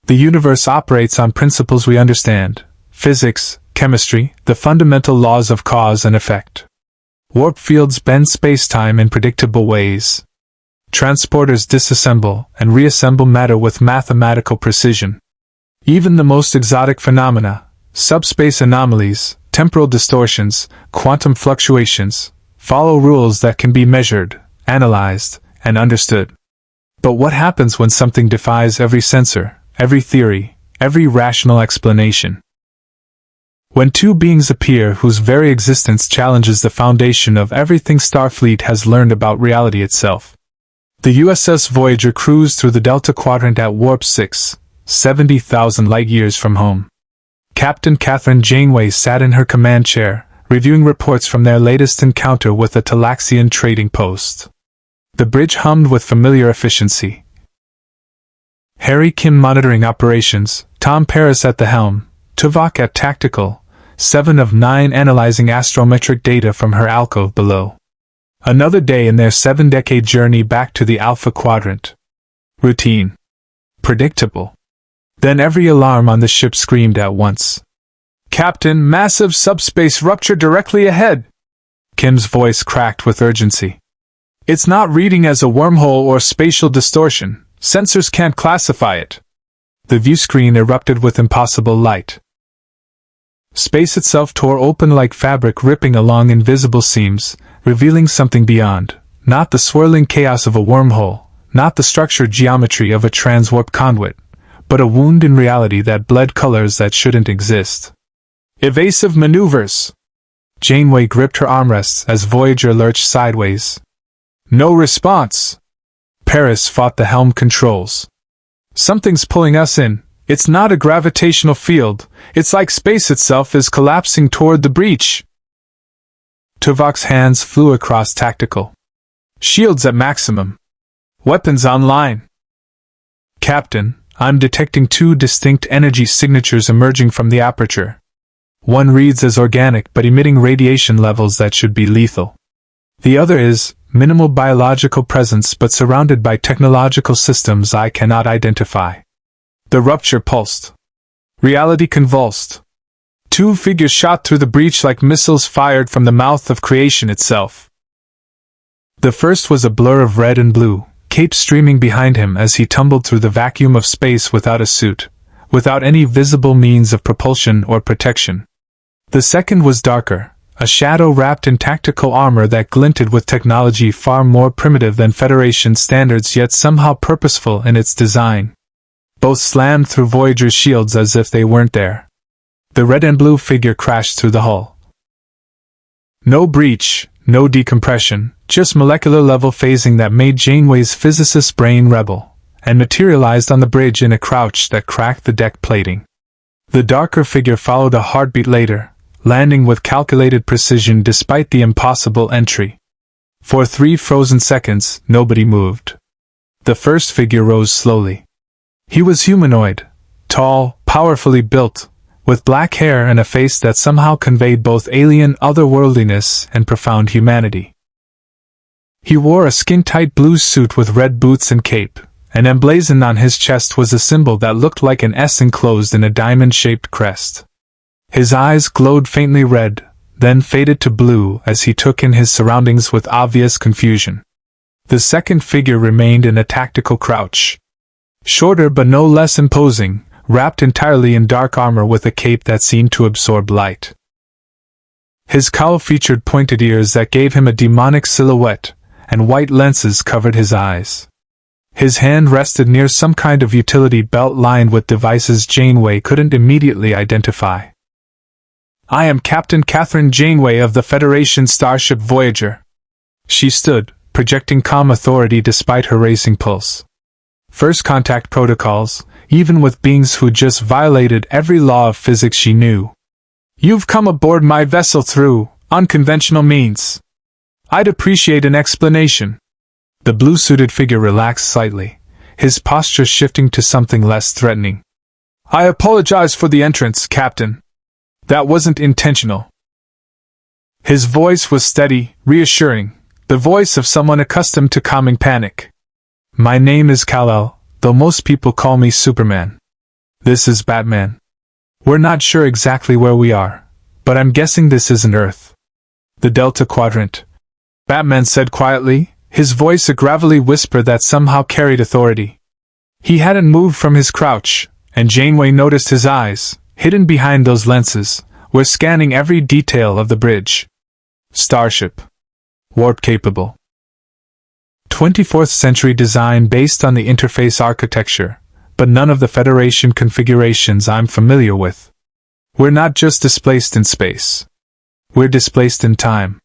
The universe operates on principles we understand: physics, chemistry, the fundamental laws of cause and effect. Warp fields bend space-time in predictable ways. Transporters disassemble and reassemble matter with mathematical precision. Even the most exotic phenomena, subspace anomalies, temporal distortions, quantum fluctuations, follow rules that can be measured, analyzed, and understood. But what happens when something defies every sensor, every theory, every rational explanation? When two beings appear whose very existence challenges the foundation of everything Starfleet has learned about reality itself. The USS Voyager cruised through the Delta Quadrant at warp 6, 70,000 light-years from home. Captain Catherine Janeway sat in her command chair, reviewing reports from their latest encounter with a Talaxian trading post. The bridge hummed with familiar efficiency. Harry Kim monitoring operations, Tom Paris at the helm, Tuvok at tactical, 7 of 9 analyzing astrometric data from her alcove below. Another day in their 7-decade journey back to the Alpha Quadrant. Routine. Predictable. Then every alarm on the ship screamed at once. "Captain, massive subspace rupture directly ahead!" Kim's voice cracked with urgency. "It's not reading as a wormhole or spatial distortion. Sensors can't classify it." The view screen erupted with impossible light. Space itself tore open like fabric, ripping along invisible seams, revealing something beyond, not the swirling chaos of a wormhole, not the structured geometry of a transwarp conduit, but a wound in reality that bled colors that shouldn't exist. "Evasive maneuvers!" Janeway gripped her armrests as Voyager lurched sideways. "No response!" Paris fought the helm controls. "Something's pulling us in. It's not a gravitational field. It's like space itself is collapsing toward the breach." Tuvok's hands flew across tactical. "Shields at maximum. Weapons online." "Captain, I'm detecting 2 distinct energy signatures emerging from the aperture. One reads as organic but emitting radiation levels that should be lethal. The other is minimal biological presence but surrounded by technological systems I cannot identify." The rupture pulsed. Reality convulsed. 2 figures shot through the breach like missiles fired from the mouth of creation itself. The first was a blur of red and blue, cape streaming behind him as he tumbled through the vacuum of space without a suit, without any visible means of propulsion or protection. The second was darker, a shadow wrapped in tactical armor that glinted with technology far more primitive than Federation standards yet somehow purposeful in its design. Both slammed through Voyager's shields as if they weren't there. The red and blue figure crashed through the hull. No breach, no decompression, just molecular-level phasing that made Janeway's physicist's brain rebel, and materialized on the bridge in a crouch that cracked the deck plating. The darker figure followed a heartbeat later, landing with calculated precision despite the impossible entry. For 3 frozen seconds, nobody moved. The first figure rose slowly. He was humanoid, tall, powerfully built, with black hair and a face that somehow conveyed both alien otherworldliness and profound humanity. He wore a skin-tight blue suit with red boots and cape, and emblazoned on his chest was a symbol that looked like an S enclosed in a diamond-shaped crest. His eyes glowed faintly red, then faded to blue as he took in his surroundings with obvious confusion. The second figure remained in a tactical crouch. Shorter but no less imposing, wrapped entirely in dark armor with a cape that seemed to absorb light. His cowl featured pointed ears that gave him a demonic silhouette, and white lenses covered his eyes. His hand rested near some kind of utility belt lined with devices Janeway couldn't immediately identify. "I am Captain Catherine Janeway of the Federation starship Voyager." She stood, projecting calm authority despite her racing pulse. First contact protocols, even with beings who just violated every law of physics she knew. "You've come aboard my vessel through unconventional means. I'd appreciate an explanation." The blue-suited figure relaxed slightly, his posture shifting to something less threatening. "I apologize for the entrance, Captain. That wasn't intentional." His voice was steady, reassuring, the voice of someone accustomed to calming panic. "My name is Kal-El, though most people call me Superman. This is Batman. We're not sure exactly where we are, but I'm guessing this isn't Earth. The Delta Quadrant, Batman said quietly, his voice a gravelly whisper that somehow carried authority. He hadn't moved from his crouch, and Janeway noticed his eyes, hidden behind those lenses, were scanning every detail of the bridge. Starship. Warp-capable. 24th century design based on the interface architecture, but none of the Federation configurations I'm familiar with. We're not just displaced in space. We're displaced in time.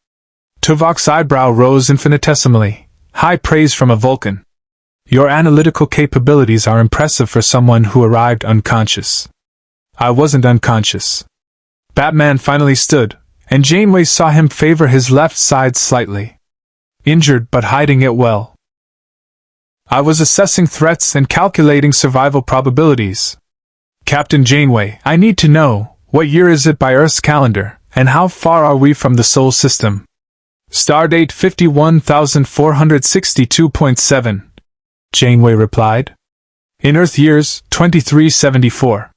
Tuvok's eyebrow rose infinitesimally. High praise from a Vulcan. Your analytical capabilities are impressive for someone who arrived unconscious. I wasn't unconscious. Batman finally stood, and Janeway saw him favor his left side slightly. Injured but hiding it well. I was assessing threats and calculating survival probabilities. Captain Janeway, I need to know, what year is it by Earth's calendar, and how far are we from the Sol system? Stardate 51,462.7. Janeway replied. In Earth years, 2374.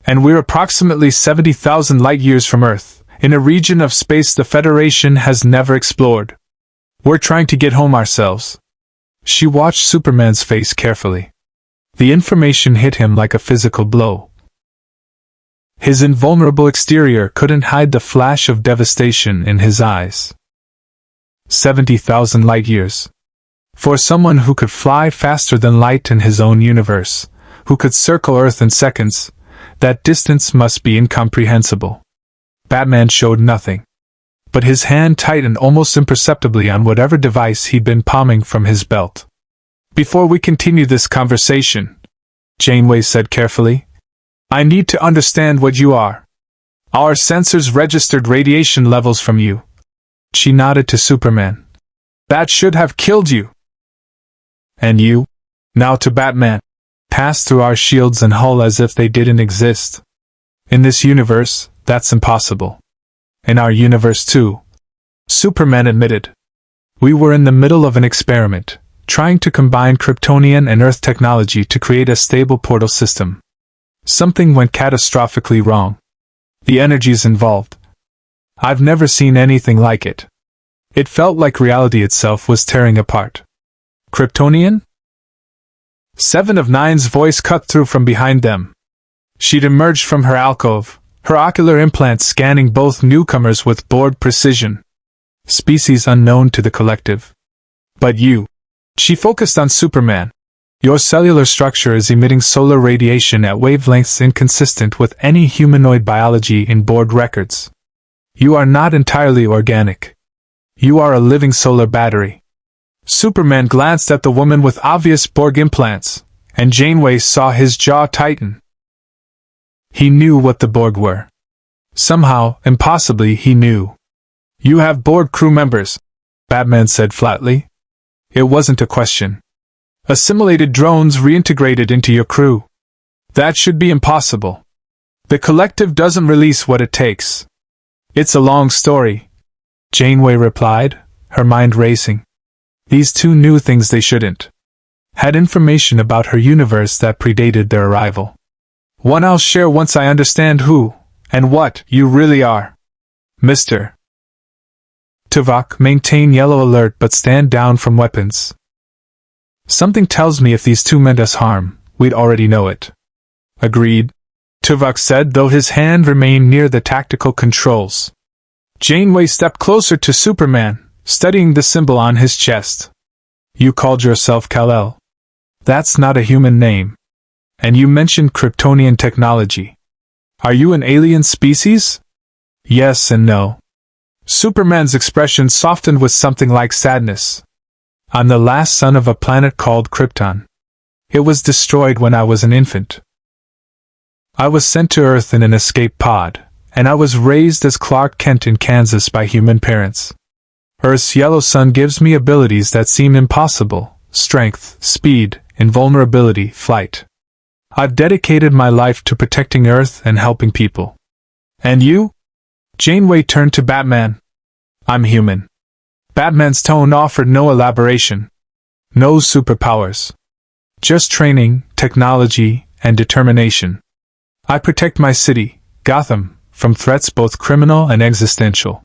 And we're approximately 70,000 light-years from Earth, in a region of space the Federation has never explored. We're trying to get home ourselves. She watched Superman's face carefully. The information hit him like a physical blow. His invulnerable exterior couldn't hide the flash of devastation in his eyes. 70,000 light-years. For someone who could fly faster than light in his own universe, who could circle Earth in seconds, that distance must be incomprehensible. Batman showed nothing, but his hand tightened almost imperceptibly on whatever device he'd been palming from his belt. Before we continue this conversation, Janeway said carefully, I need to understand what you are. Our sensors registered radiation levels from you. She nodded to Superman. That should have killed you. And you, now to Batman, passed through our shields and hull as if they didn't exist. In this universe, that's impossible. In our universe too, Superman admitted. We were in the middle of an experiment, trying to combine Kryptonian and Earth technology to create a stable portal system. Something went catastrophically wrong. The energies involved. I've never seen anything like it. It felt like reality itself was tearing apart. Kryptonian? 7 of 9's voice cut through from behind them. She'd emerged from her alcove, her ocular implants scanning both newcomers with Borg precision. Species unknown to the collective. But you. She focused on Superman. Your cellular structure is emitting solar radiation at wavelengths inconsistent with any humanoid biology in Borg records. You are not entirely organic. You are a living solar battery. Superman glanced at the woman with obvious Borg implants, and Janeway saw his jaw tighten. He knew what the Borg were. Somehow, impossibly, he knew. You have Borg crew members, Batman said flatly. It wasn't a question. Assimilated drones reintegrated into your crew. That should be impossible. The collective doesn't release what it takes. It's a long story, Janeway replied, her mind racing. These two knew things they shouldn't. Had information about her universe that predated their arrival. One I'll share once I understand who, and what, you really are. Mr. Tuvok, maintain yellow alert but stand down from weapons. Something tells me if these two meant us harm, we'd already know it. Agreed, Tuvok said, though his hand remained near the tactical controls. Janeway stepped closer to Superman, studying the symbol on his chest. You called yourself Kal-El. That's not a human name. And you mentioned Kryptonian technology. Are you an alien species? Yes and no. Superman's expression softened with something like sadness. I'm the last son of a planet called Krypton. It was destroyed when I was an infant. I was sent to Earth in an escape pod, and I was raised as Clark Kent in Kansas by human parents. Earth's yellow sun gives me abilities that seem impossible: strength, speed, invulnerability, flight. I've dedicated my life to protecting Earth and helping people. And you? Janeway turned to Batman. I'm human. Batman's tone offered no elaboration. No superpowers. Just training, technology, and determination. I protect my city, Gotham, from threats both criminal and existential.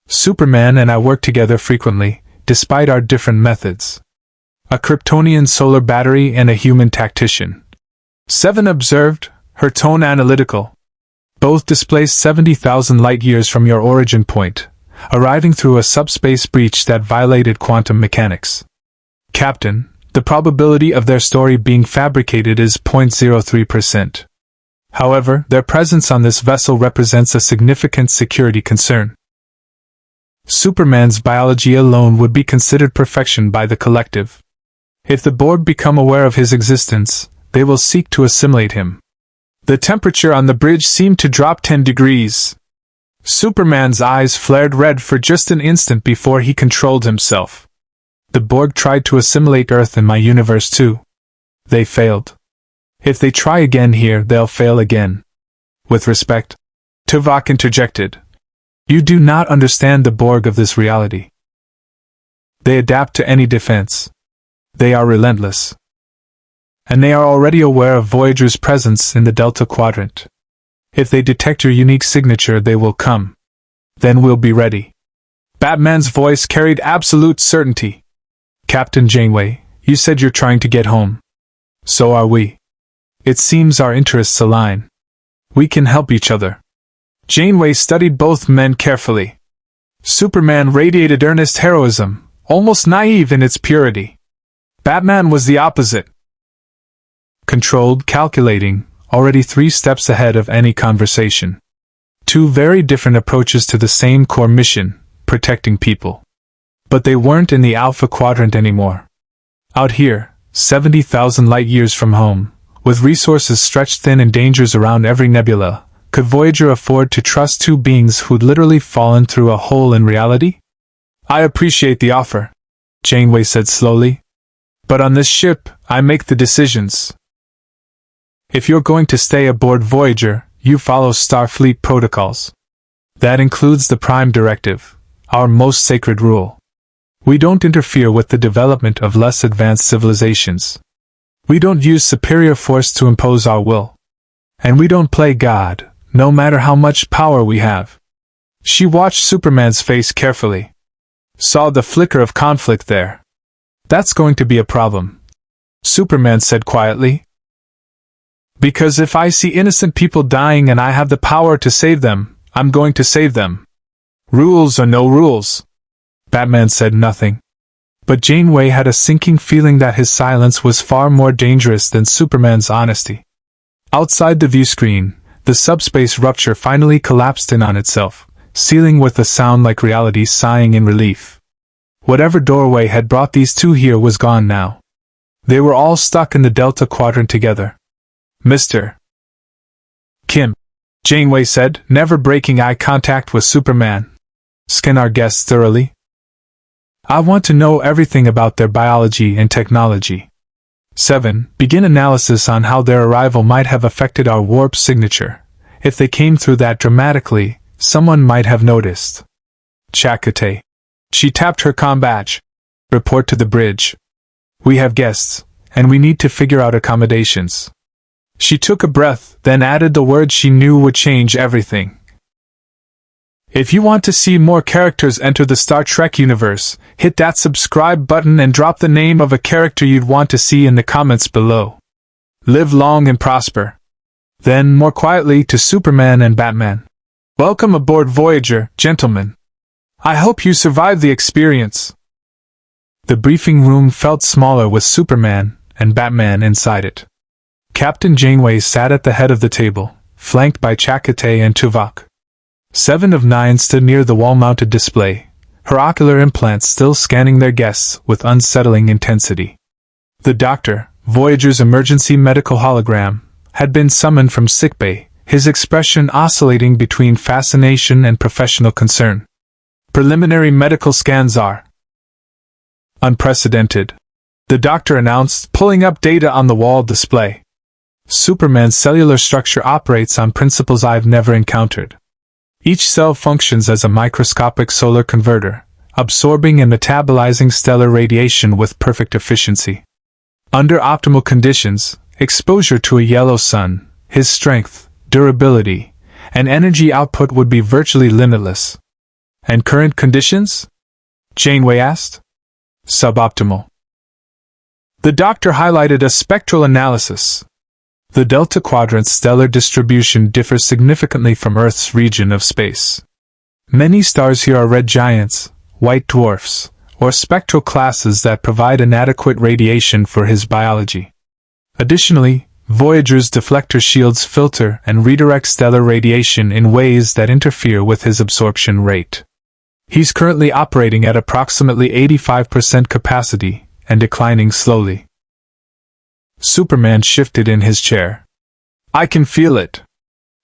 Superman and I work together frequently, despite our different methods. A Kryptonian solar battery and a human tactician. 7 observed, her tone analytical. Both displaced 70,000 light-years from your origin point, arriving through a subspace breach that violated quantum mechanics. Captain, the probability of their story being fabricated is 0.03%. However, their presence on this vessel represents a significant security concern. Superman's biology alone would be considered perfection by the collective. If the Borg become aware of his existence, they will seek to assimilate him. The temperature on the bridge seemed to drop 10 degrees. Superman's eyes flared red for just an instant before he controlled himself. The Borg tried to assimilate Earth in my universe too. They failed. If they try again here, they'll fail again. With respect, Tuvok interjected. You do not understand the Borg of this reality. They adapt to any defense. They are relentless. And they are already aware of Voyager's presence in the Delta Quadrant. If they detect your unique signature, they will come. Then we'll be ready. Batman's voice carried absolute certainty. Captain Janeway, you said you're trying to get home. So are we. It seems our interests align. We can help each other. Janeway studied both men carefully. Superman radiated earnest heroism, almost naive in its purity. Batman was the opposite. Controlled, calculating, already 3 steps ahead of any conversation. 2 very different approaches to the same core mission, protecting people. But they weren't in the Alpha Quadrant anymore. Out here, 70,000 light-years from home, with resources stretched thin and dangers around every nebula, could Voyager afford to trust 2 beings who'd literally fallen through a hole in reality? I appreciate the offer, Janeway said slowly. But on this ship, I make the decisions. If you're going to stay aboard Voyager, you follow Starfleet protocols. That includes the Prime Directive, our most sacred rule. We don't interfere with the development of less advanced civilizations. We don't use superior force to impose our will. And we don't play God, no matter how much power we have. She watched Superman's face carefully. Saw the flicker of conflict there. That's going to be a problem, Superman said quietly. Because if I see innocent people dying and I have the power to save them, I'm going to save them. Rules or no rules. Batman said nothing. But Janeway had a sinking feeling that his silence was far more dangerous than Superman's honesty. Outside the viewscreen, the subspace rupture finally collapsed in on itself, sealing with a sound like reality sighing in relief. Whatever doorway had brought these 2 here was gone now. They were all stuck in the Delta Quadrant together. Mr. Kim, Janeway said, never breaking eye contact with Superman. Scan our guests thoroughly. I want to know everything about their biology and technology. 7. Begin analysis on how their arrival might have affected our warp signature. If they came through that dramatically, someone might have noticed. Chakotay. She tapped her comm badge. Report to the bridge. We have guests, and we need to figure out accommodations. She took a breath, then added the words she knew would change everything. If you want to see more characters enter the Star Trek universe, hit that subscribe button and drop the name of a character you'd want to see in the comments below. Live long and prosper. Then, more quietly, to Superman and Batman. Welcome aboard Voyager, gentlemen. I hope you survived the experience. The briefing room felt smaller with Superman and Batman inside it. Captain Janeway sat at the head of the table, flanked by Chakotay and Tuvok. 7 of 9 stood near the wall-mounted display, her ocular implants still scanning their guests with unsettling intensity. The doctor, Voyager's emergency medical hologram, had been summoned from sickbay, his expression oscillating between fascination and professional concern. Preliminary medical scans are unprecedented, the doctor announced, pulling up data on the wall display. Superman's cellular structure operates on principles I've never encountered. Each cell functions as a microscopic solar converter, absorbing and metabolizing stellar radiation with perfect efficiency. Under optimal conditions, exposure to a yellow sun, his strength, durability, and energy output would be virtually limitless. And current conditions? Janeway asked. Suboptimal. The doctor highlighted a spectral analysis. The Delta Quadrant's stellar distribution differs significantly from Earth's region of space. Many stars here are red giants, white dwarfs, or spectral classes that provide inadequate radiation for his biology. Additionally, Voyager's deflector shields filter and redirect stellar radiation in ways that interfere with his absorption rate. He's currently operating at approximately 85% capacity and declining slowly. Superman shifted in his chair. I can feel it.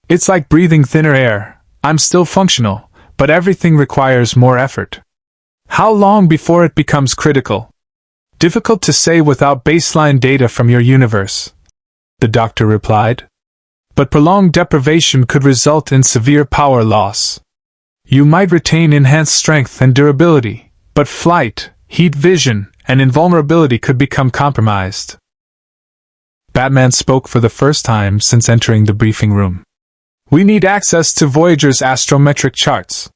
It's like breathing thinner air. I'm still functional, but everything requires more effort. How long before it becomes critical? Difficult to say without baseline data from your universe, the doctor replied. But prolonged deprivation could result in severe power loss. You might retain enhanced strength and durability, but flight, heat vision, and invulnerability could become compromised. Batman spoke for the first time since entering the briefing room. We need access to Voyager's astrometric charts.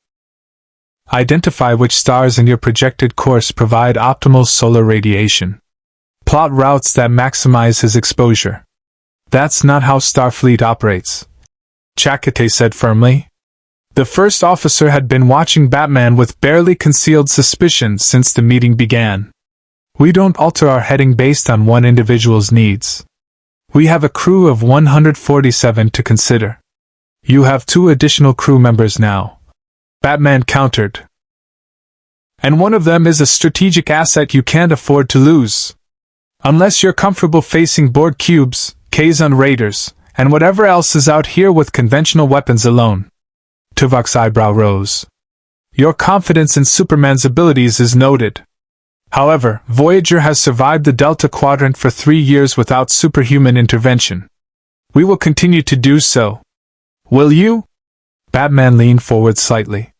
Identify which stars in your projected course provide optimal solar radiation. Plot routes that maximize his exposure. That's not how Starfleet operates, Chakotay said firmly. The first officer had been watching Batman with barely concealed suspicion since the meeting began. We don't alter our heading based on one individual's needs. We have a crew of 147 to consider. You have 2 additional crew members now, Batman countered. And one of them is a strategic asset you can't afford to lose. Unless you're comfortable facing Borg cubes, Kazon raiders, and whatever else is out here with conventional weapons alone. Tuvok's eyebrow rose. Your confidence in Superman's abilities is noted. However, Voyager has survived the Delta Quadrant for 3 years without superhuman intervention. We will continue to do so. Will you? Batman leaned forward slightly.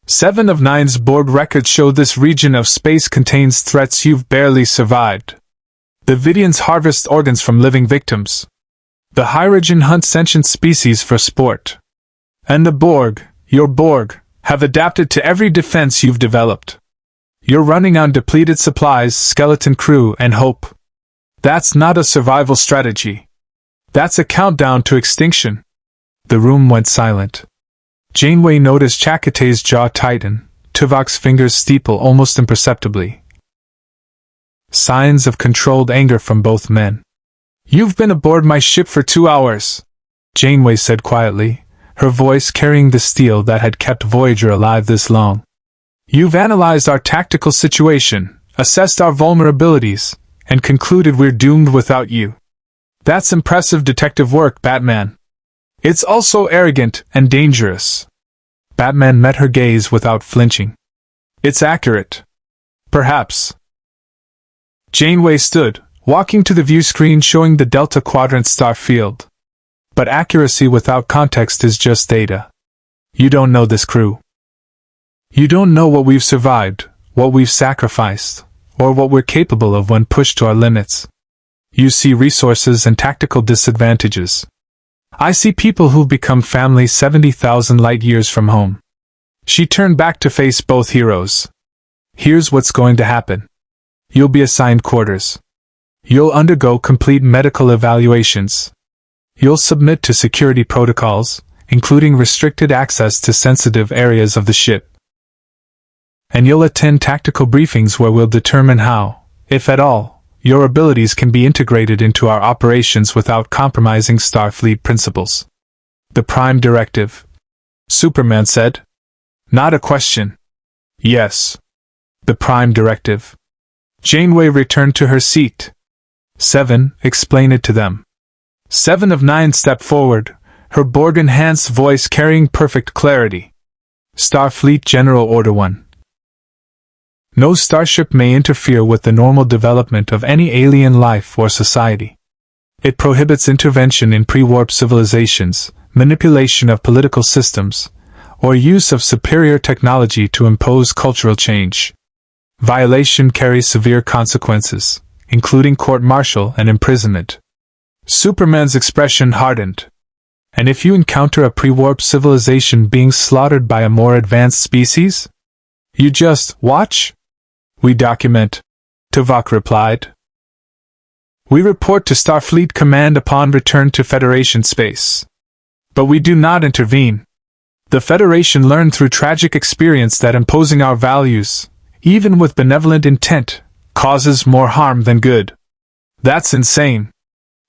7 of 9's Borg records show this region of space contains threats you've barely survived. The Vidians harvest organs from living victims. The Hyrogen hunt sentient species for sport. And the Borg, your Borg, have adapted to every defense you've developed. You're running on depleted supplies, skeleton crew, and hope. That's not a survival strategy. That's a countdown to extinction. The room went silent. Janeway noticed Chakotay's jaw tighten, Tuvok's fingers steeple almost imperceptibly. Signs of controlled anger from both men. You've been aboard my ship for 2 hours, Janeway said quietly, her voice carrying the steel that had kept Voyager alive this long. You've analyzed our tactical situation, assessed our vulnerabilities, and concluded we're doomed without you. That's impressive detective work, Batman. It's also arrogant and dangerous. Batman met her gaze without flinching. It's accurate. Perhaps. Janeway stood, walking to the view screen showing the Delta Quadrant star field. But accuracy without context is just data. You don't know this crew. You don't know what we've survived, what we've sacrificed, or what we're capable of when pushed to our limits. You see resources and tactical disadvantages. I see people who've become family 70,000 light years from home. She turned back to face both heroes. Here's what's going to happen. You'll be assigned quarters. You'll undergo complete medical evaluations. You'll submit to security protocols, including restricted access to sensitive areas of the ship. And you'll attend tactical briefings where we'll determine how, if at all, your abilities can be integrated into our operations without compromising Starfleet principles. The Prime Directive, Superman said. Not a question. Yes. The Prime Directive. Janeway returned to her seat. 7, explain it to them. 7 of 9 stepped forward, her Borg-enhanced voice carrying perfect clarity. Starfleet General Order 1. No starship may interfere with the normal development of any alien life or society. It prohibits intervention in pre-warp civilizations, manipulation of political systems, or use of superior technology to impose cultural change. Violation carries severe consequences, including court-martial and imprisonment. Superman's expression hardened. And if you encounter a pre-warp civilization being slaughtered by a more advanced species? You just watch? We document, Tuvok replied. We report to Starfleet Command upon return to Federation space. But we do not intervene. The Federation learned through tragic experience that imposing our values, even with benevolent intent, causes more harm than good. That's insane.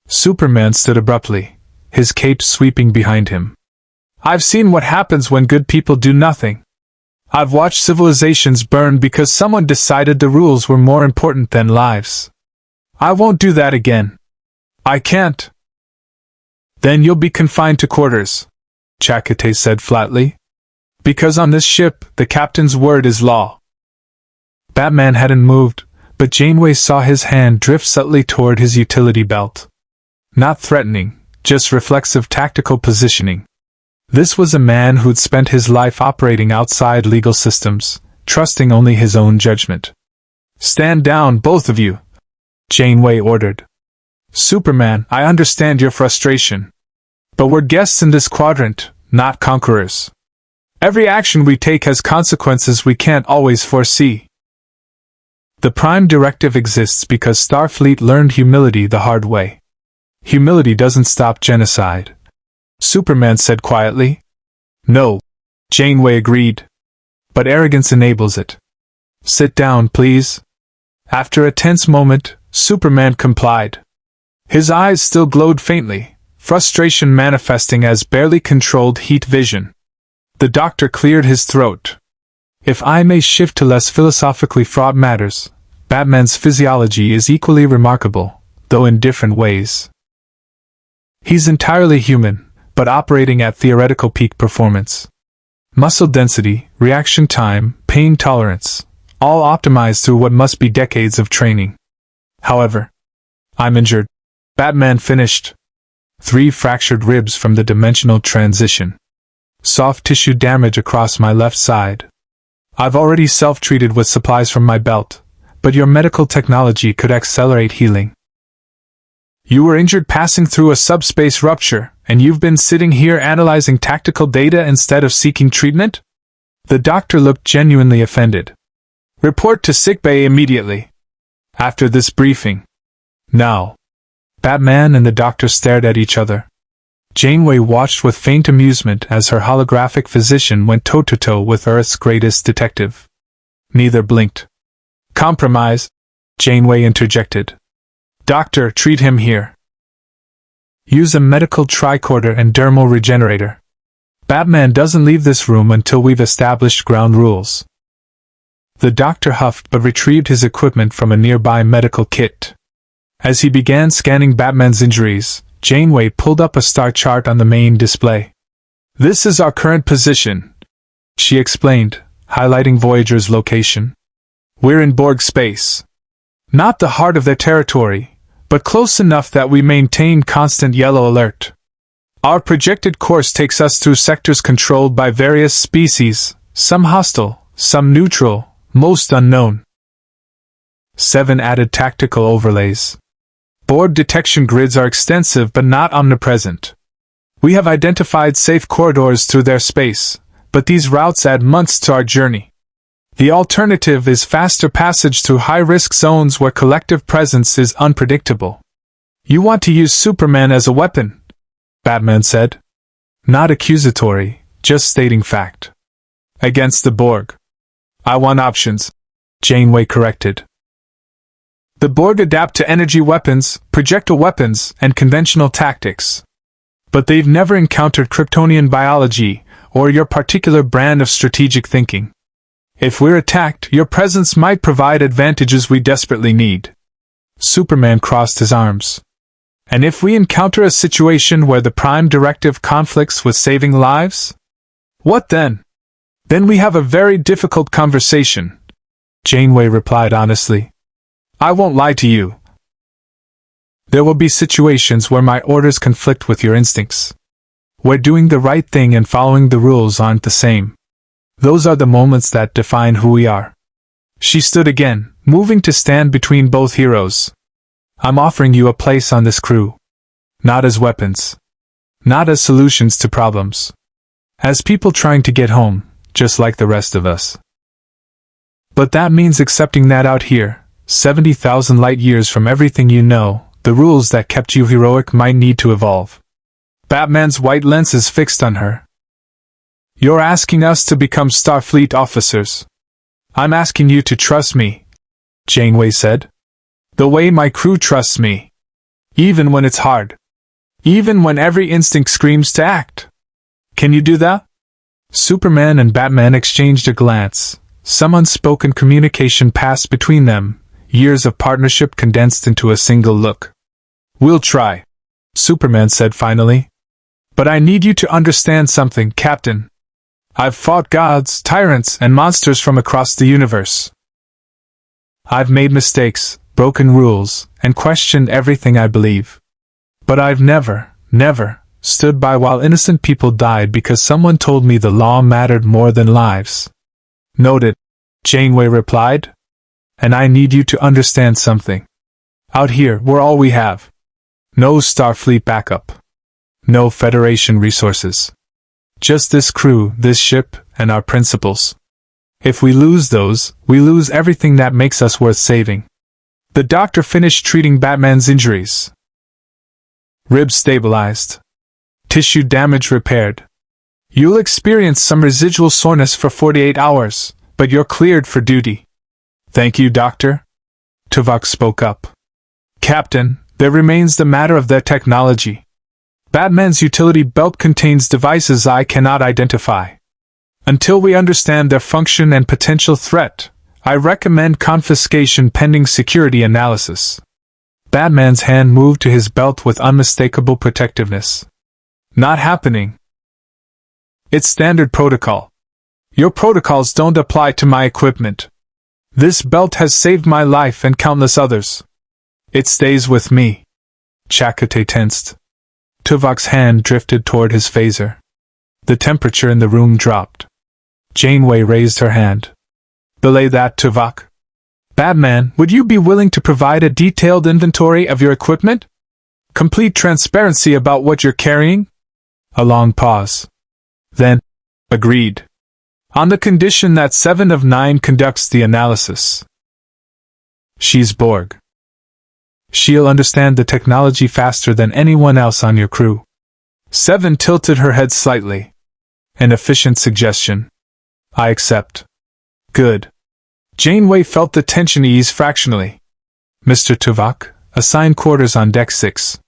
Superman stood abruptly, his cape sweeping behind him. I've seen what happens when good people do nothing. I've watched civilizations burn because someone decided the rules were more important than lives. I won't do that again. I can't. Then you'll be confined to quarters, Chakotay said flatly. Because on this ship, the captain's word is law. Batman hadn't moved, but Janeway saw his hand drift subtly toward his utility belt. Not threatening, just reflexive tactical positioning. This was a man who'd spent his life operating outside legal systems, trusting only his own judgment. Stand down, both of you, Janeway ordered. Superman, I understand your frustration. But we're guests in this quadrant, not conquerors. Every action we take has consequences we can't always foresee. The Prime Directive exists because Starfleet learned humility the hard way. Humility doesn't stop genocide, Superman said quietly. No, Janeway agreed. But arrogance enables it. Sit down, please. After a tense moment, Superman complied. His eyes still glowed faintly, frustration manifesting as barely controlled heat vision. The doctor cleared his throat. If I may shift to less philosophically fraught matters, Batman's physiology is equally remarkable, though in different ways. He's entirely human, but operating at theoretical peak performance. Muscle density, reaction time, pain tolerance, all optimized through what must be decades of training. However, I'm injured. Batman finished. 3 fractured ribs from the dimensional transition. Soft tissue damage across my left side. I've already self-treated with supplies from my belt, but your medical technology could accelerate healing. You were injured passing through a subspace rupture, and you've been sitting here analyzing tactical data instead of seeking treatment? The doctor looked genuinely offended. Report to sickbay immediately. After this briefing. Now. Batman and the doctor stared at each other. Janeway watched with faint amusement as her holographic physician went toe-to-toe with Earth's greatest detective. Neither blinked. Compromise, Janeway interjected. Doctor, treat him here. Use a medical tricorder and dermal regenerator. Batman doesn't leave this room until we've established ground rules. The doctor huffed but retrieved his equipment from a nearby medical kit. As he began scanning Batman's injuries, Janeway pulled up a star chart on the main display. This is our current position, she explained, highlighting Voyager's location. We're in Borg space. Not the heart of their territory, but close enough that we maintain constant yellow alert. Our projected course takes us through sectors controlled by various species, some hostile, some neutral, most unknown. 7 added tactical overlays. Borg detection grids are extensive but not omnipresent. We have identified safe corridors through their space, but these routes add months to our journey. The alternative is faster passage through high-risk zones where collective presence is unpredictable. You want to use Superman as a weapon, Batman said. Not accusatory, just stating fact. Against the Borg. I want options, Janeway corrected. The Borg adapt to energy weapons, projectile weapons, and conventional tactics. But they've never encountered Kryptonian biology, or your particular brand of strategic thinking. If we're attacked, your presence might provide advantages we desperately need. Superman crossed his arms. And if we encounter a situation where the Prime Directive conflicts with saving lives? What then? Then we have a very difficult conversation, Janeway replied honestly. I won't lie to you. There will be situations where my orders conflict with your instincts. Where doing the right thing and following the rules aren't the same. Those are the moments that define who we are. She stood again, moving to stand between both heroes. I'm offering you a place on this crew. Not as weapons. Not as solutions to problems. As people trying to get home, just like the rest of us. But that means accepting that out here, 70,000 light years from everything you know, the rules that kept you heroic might need to evolve. Batman's white lenses fixed on her. You're asking us to become Starfleet officers. I'm asking you to trust me, Janeway said. The way my crew trusts me. Even when it's hard. Even when every instinct screams to act. Can you do that? Superman and Batman exchanged a glance. Some unspoken communication passed between them, years of partnership condensed into a single look. We'll try, Superman said finally. But I need you to understand something, Captain. I've fought gods, tyrants, and monsters from across the universe. I've made mistakes, broken rules, and questioned everything I believe. But I've never stood by while innocent people died because someone told me the law mattered more than lives. Noted, Janeway replied. And I need you to understand something. Out here, we're all we have. No Starfleet backup. No Federation resources. Just this crew, this ship, and our principles. If we lose those, we lose everything that makes us worth saving. The doctor finished treating Batman's injuries. Ribs stabilized. Tissue damage repaired. You'll experience some residual soreness for 48 hours, but you're cleared for duty. Thank you, Doctor. Tuvok spoke up. Captain, there remains the matter of their technology. Batman's utility belt contains devices I cannot identify. Until we understand their function and potential threat, I recommend confiscation pending security analysis. Batman's hand moved to his belt with unmistakable protectiveness. Not happening. It's standard protocol. Your protocols don't apply to my equipment. This belt has saved my life and countless others. It stays with me. Chakotay tensed. Tuvok's hand drifted toward his phaser. The temperature in the room dropped. Janeway raised her hand. Belay that, Tuvok. Batman, would you be willing to provide a detailed inventory of your equipment? Complete transparency about what you're carrying? A long pause. Then, agreed. On the condition that 7 of 9 conducts the analysis. She's Borg. She'll understand the technology faster than anyone else on your crew. 7 tilted her head slightly. An efficient suggestion. I accept. Good. Janeway felt the tension ease fractionally. Mr. Tuvok, assign quarters on Deck 6.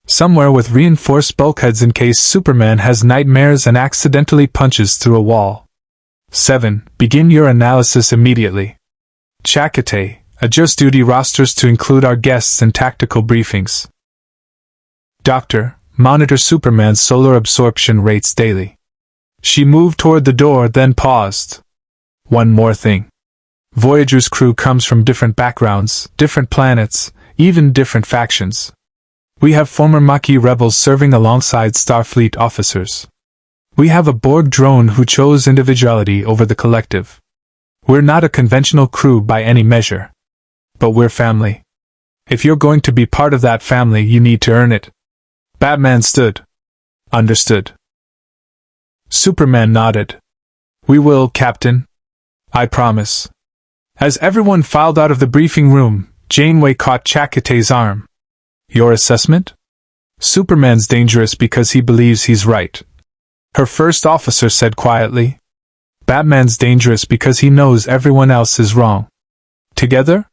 Somewhere with reinforced bulkheads in case Superman has nightmares and accidentally punches through a wall. 7. Begin your analysis immediately. Chakotay, adjust duty rosters to include our guests and tactical briefings. Doctor, monitor Superman's solar absorption rates daily. She moved toward the door, then paused. One more thing. Voyager's crew comes from different backgrounds, different planets, even different factions. We have former Maquis rebels serving alongside Starfleet officers. We have a Borg drone who chose individuality over the collective. We're not a conventional crew by any measure. But we're family. If you're going to be part of that family, you need to earn it. Batman stood. Understood. Superman nodded. We will, Captain. I promise. As everyone filed out of the briefing room, Janeway caught Chakotay's arm. Your assessment? Superman's dangerous because he believes he's right. Her first officer said quietly. Batman's dangerous because he knows everyone else is wrong. Together?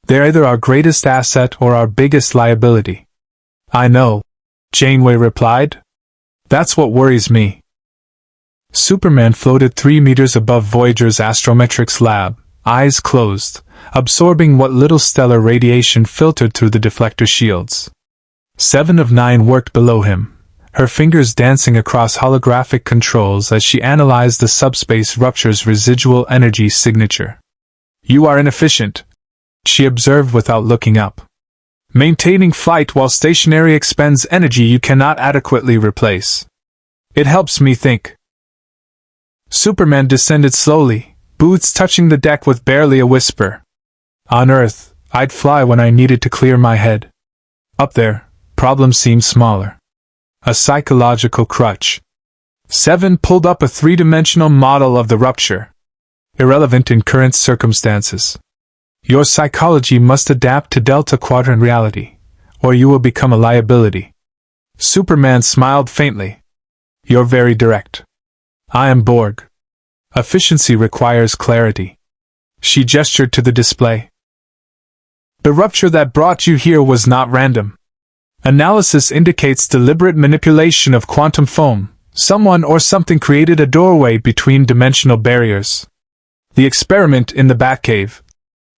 They're either our greatest asset or our biggest liability. I know, Janeway replied. That's what worries me. Superman floated 3 meters above Voyager's astrometrics lab, eyes closed, absorbing what little stellar radiation filtered through the deflector shields. 7 of 9 worked below him, her fingers dancing across holographic controls as she analyzed the subspace rupture's residual energy signature. You are inefficient, she observed without looking up. Maintaining flight while stationary expends energy you cannot adequately replace. It helps me think. Superman descended slowly, boots touching the deck with barely a whisper. On Earth, I'd fly when I needed to clear my head. Up there, Problem seemed smaller. A psychological crutch. 7 pulled up a three-dimensional model of the rupture. Irrelevant in current circumstances. Your psychology must adapt to Delta Quadrant reality, or you will become a liability. Superman smiled faintly. You're very direct. I am Borg. Efficiency requires clarity. She gestured to the display. The rupture that brought you here was not random. Analysis indicates deliberate manipulation of quantum foam. Someone or something created a doorway between dimensional barriers. The experiment in the Batcave,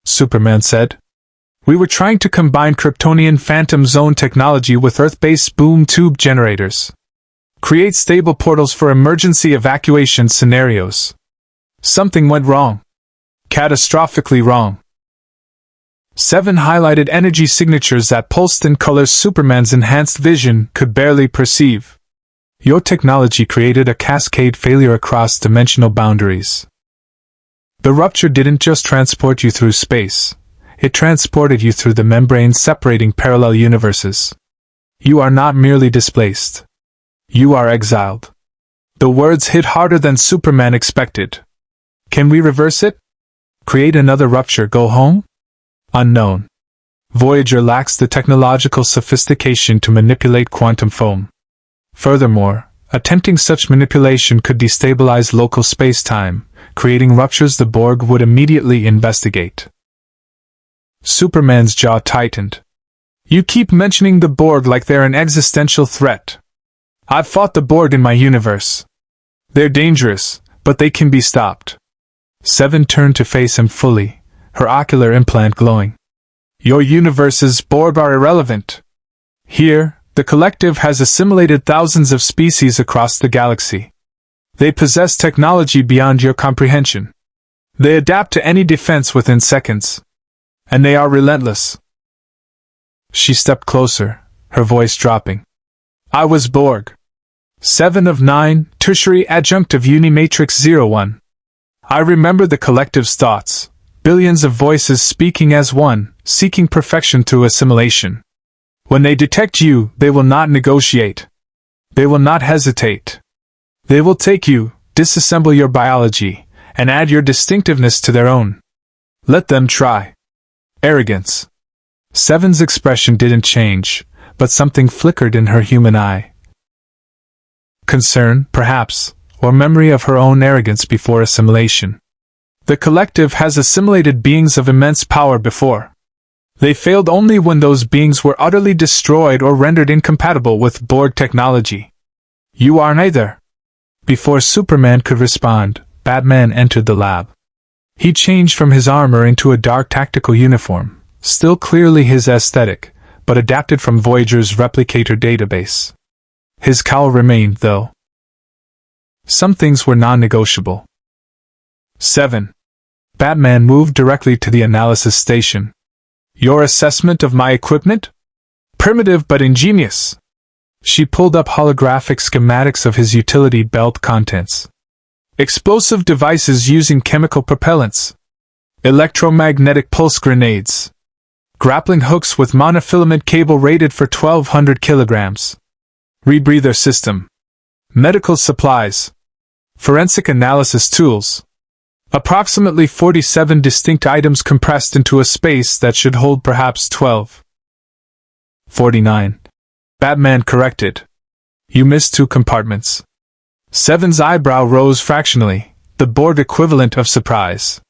Superman said. We were trying to combine Kryptonian Phantom Zone technology with Earth-based boom tube generators. Create stable portals for emergency evacuation scenarios. Something went wrong. Catastrophically wrong. 7 highlighted energy signatures that pulsed in colors Superman's enhanced vision could barely perceive. Your technology created a cascade failure across dimensional boundaries. The rupture didn't just transport you through space, it transported you through the membrane separating parallel universes. You are not merely displaced. You are exiled. The words hit harder than Superman expected. Can we reverse it? Create another rupture, go home? Unknown. Voyager lacks the technological sophistication to manipulate quantum foam. Furthermore, attempting such manipulation could destabilize local space-time, creating ruptures the Borg would immediately investigate. Superman's jaw tightened. You keep mentioning the Borg like they're an existential threat. I've fought the Borg in my universe. They're dangerous, but they can be stopped. 7 turned to face him fully, her ocular implant glowing. Your universe's Borg are irrelevant. Here, the collective has assimilated thousands of species across the galaxy. They possess technology beyond your comprehension. They adapt to any defense within seconds. And they are relentless. She stepped closer, her voice dropping. I was Borg. 7 of 9, tertiary adjunct of Unimatrix 01. I remember the collective's thoughts, billions of voices speaking as one, seeking perfection through assimilation. When they detect you, they will not negotiate. They will not hesitate. They will take you, disassemble your biology, and add your distinctiveness to their own. Let them try. Arrogance. 7's expression didn't change, but something flickered in her human eye. Concern, perhaps, or memory of her own arrogance before assimilation. The collective has assimilated beings of immense power before. They failed only when those beings were utterly destroyed or rendered incompatible with Borg technology. You are neither. Before Superman could respond, Batman entered the lab. He changed from his armor into a dark tactical uniform, still clearly his aesthetic, but adapted from Voyager's replicator database. His cowl remained, though. Some things were non-negotiable. 7. Batman moved directly to the analysis station. Your assessment of my equipment? Primitive but ingenious. She pulled up holographic schematics of his utility belt contents. Explosive devices using chemical propellants. Electromagnetic pulse grenades. Grappling hooks with monofilament cable rated for 1,200 kilograms. Rebreather system. Medical supplies. Forensic analysis tools. Approximately 47 distinct items compressed into a space that should hold perhaps 12. 49. Batman corrected. You missed 2 compartments. 7's eyebrow rose fractionally, the Borg equivalent of surprise.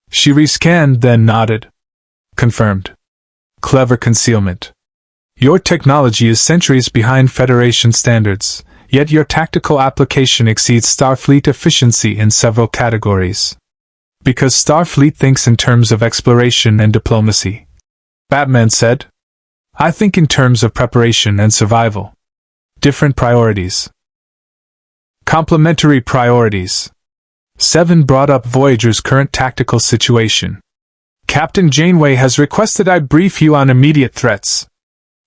She rescanned, then nodded. Confirmed. Clever concealment. Your technology is centuries behind Federation standards, yet your tactical application exceeds Starfleet efficiency in several categories. Because Starfleet thinks in terms of exploration and diplomacy. Batman said. I think in terms of preparation and survival. Different priorities. Complementary priorities. 7 brought up Voyager's current tactical situation. Captain Janeway has requested I brief you on immediate threats.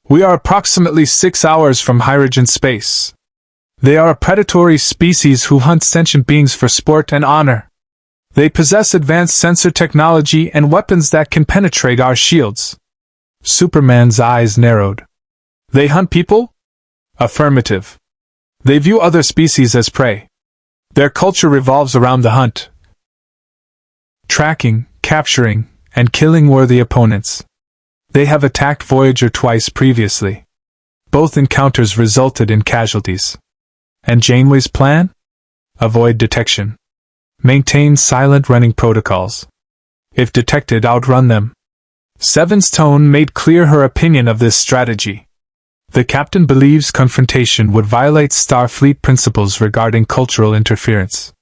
We are approximately 6 hours from Hyrogen space. They are a predatory species who hunt sentient beings for sport and honor. They possess advanced sensor technology and weapons that can penetrate our shields. Superman's eyes narrowed. They hunt people? Affirmative. They view other species as prey. Their culture revolves around the hunt. Tracking, capturing, and killing worthy opponents. They have attacked Voyager twice previously. Both encounters resulted in casualties. And Janeway's plan? Avoid detection. Maintain silent running protocols. If detected, outrun them. Seven's tone made clear her opinion of this strategy. The captain believes confrontation would violate Starfleet principles regarding cultural interference.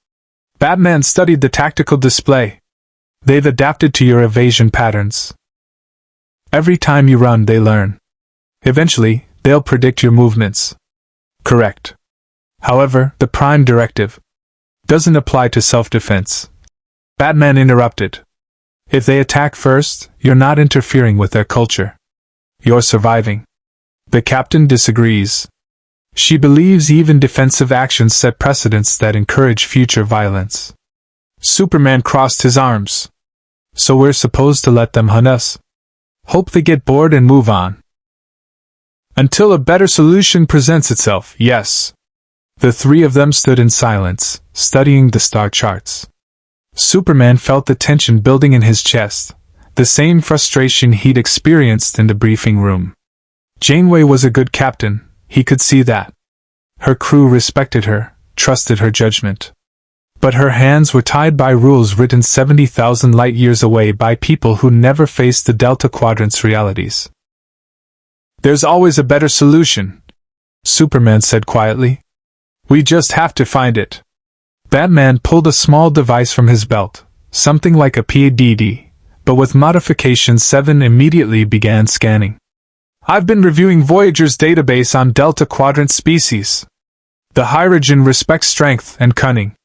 Batman studied the tactical display. They've adapted to your evasion patterns. Every time you run, they learn. Eventually, they'll predict your movements. Correct. However, the Prime Directive doesn't apply to self-defense. Batman interrupted. If they attack first, you're not interfering with their culture. You're surviving. The captain disagrees. She believes even defensive actions set precedents that encourage future violence. Superman crossed his arms. So we're supposed to let them hunt us? Hope they get bored and move on. Until a better solution presents itself, yes. The three of them stood in silence, studying the star charts. Superman felt the tension building in his chest, the same frustration he'd experienced in the briefing room. Janeway was a good captain, he could see that. Her crew respected her, trusted her judgment. But her hands were tied by rules written 70,000 light-years away by people who never faced the Delta Quadrant's realities. There's always a better solution, Superman said quietly. We just have to find it. Batman pulled a small device from his belt, something like a PADD, but with modifications. 7 immediately began scanning. I've been reviewing Voyager's database on Delta Quadrant species. The Hyrogen respect strength and cunning.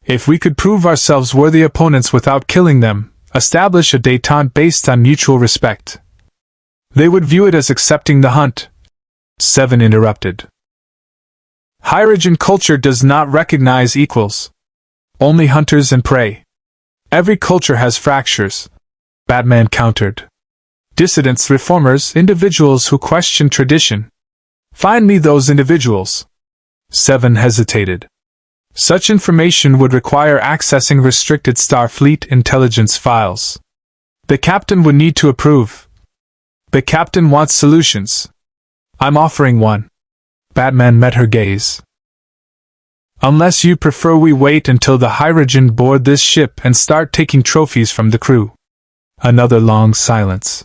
If we could prove ourselves worthy opponents without killing them, establish a détente based on mutual respect, they would view it as accepting the hunt. 7 interrupted. Hyrogen culture does not recognize equals. Only hunters and prey. Every culture has fractures, Batman countered. Dissidents, reformers, individuals who question tradition. Find me those individuals. 7 hesitated. Such information would require accessing restricted Starfleet intelligence files. The captain would need to approve. The captain wants solutions. I'm offering one. Batman met her gaze. Unless you prefer we wait until the Hyrogen board this ship and start taking trophies from the crew. Another long silence.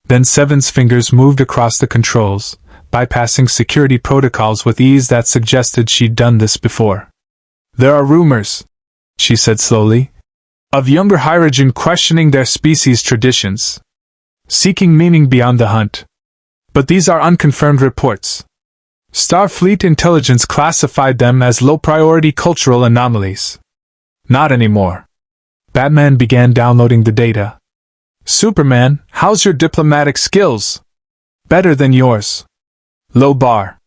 Then 7's fingers moved across the controls, bypassing security protocols with ease that suggested she'd done this before. There are rumors, she said slowly, of younger Hyrogen questioning their species' traditions, seeking meaning beyond the hunt. But these are unconfirmed reports. Starfleet intelligence classified them as low-priority cultural anomalies. Not anymore. Batman began downloading the data. Superman, how's your diplomatic skills? Better than yours. Low bar.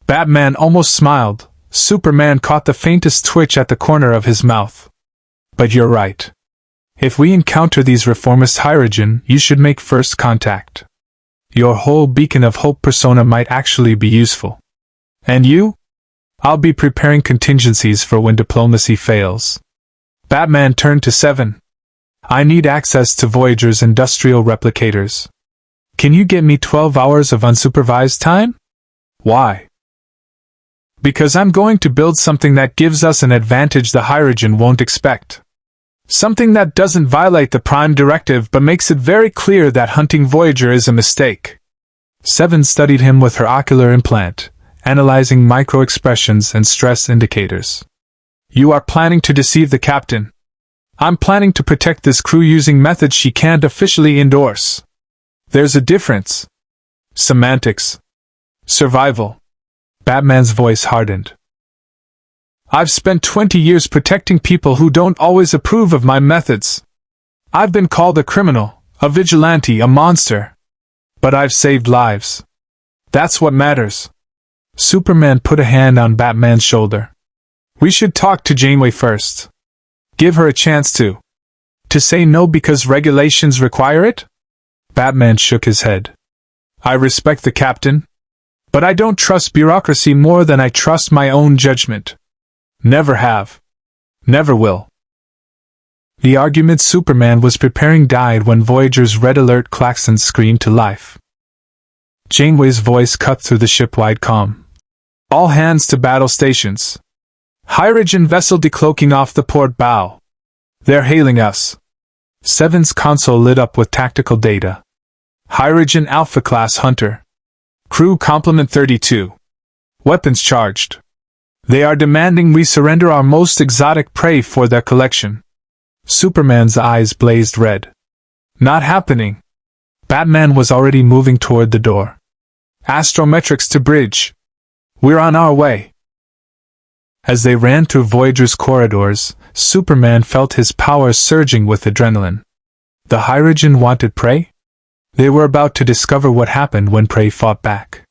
Batman almost smiled. Superman caught the faintest twitch at the corner of his mouth. But you're right. If we encounter these reformist Hyrogen, you should make first contact. Your whole beacon of hope persona might actually be useful. And you? I'll be preparing contingencies for when diplomacy fails. Batman turned to 7. I need access to Voyager's industrial replicators. Can you get me 12 hours of unsupervised time? Why? Because I'm going to build something that gives us an advantage the Hyrogen won't expect. Something that doesn't violate the Prime Directive but makes it very clear that hunting Voyager is a mistake. 7 studied him with her ocular implant, analyzing micro-expressions and stress indicators. You are planning to deceive the captain. I'm planning to protect this crew using methods she can't officially endorse. There's a difference. Semantics. Survival. Batman's voice hardened. I've spent 20 years protecting people who don't always approve of my methods. I've been called a criminal, a vigilante, a monster. But I've saved lives. That's what matters. Superman put a hand on Batman's shoulder. We should talk to Janeway first. Give her a chance to say no because regulations require it? Batman shook his head. I respect the captain, but I don't trust bureaucracy more than I trust my own judgment. Never have. Never will. The argument Superman was preparing died when Voyager's red alert klaxon screamed to life. Janeway's voice cut through the ship-wide calm. All hands to battle stations. Hyrogen vessel decloaking off the port bow. They're hailing us. Seven's console lit up with tactical data. Hyrogen Alpha-class Hunter. Crew complement 32. Weapons charged. They are demanding we surrender our most exotic prey for their collection. Superman's eyes blazed red. Not happening. Batman was already moving toward the door. Astrometrics to bridge. We're on our way. As they ran through Voyager's corridors, Superman felt his powers surging with adrenaline. The Hyrogen wanted prey? They were about to discover what happened when prey fought back.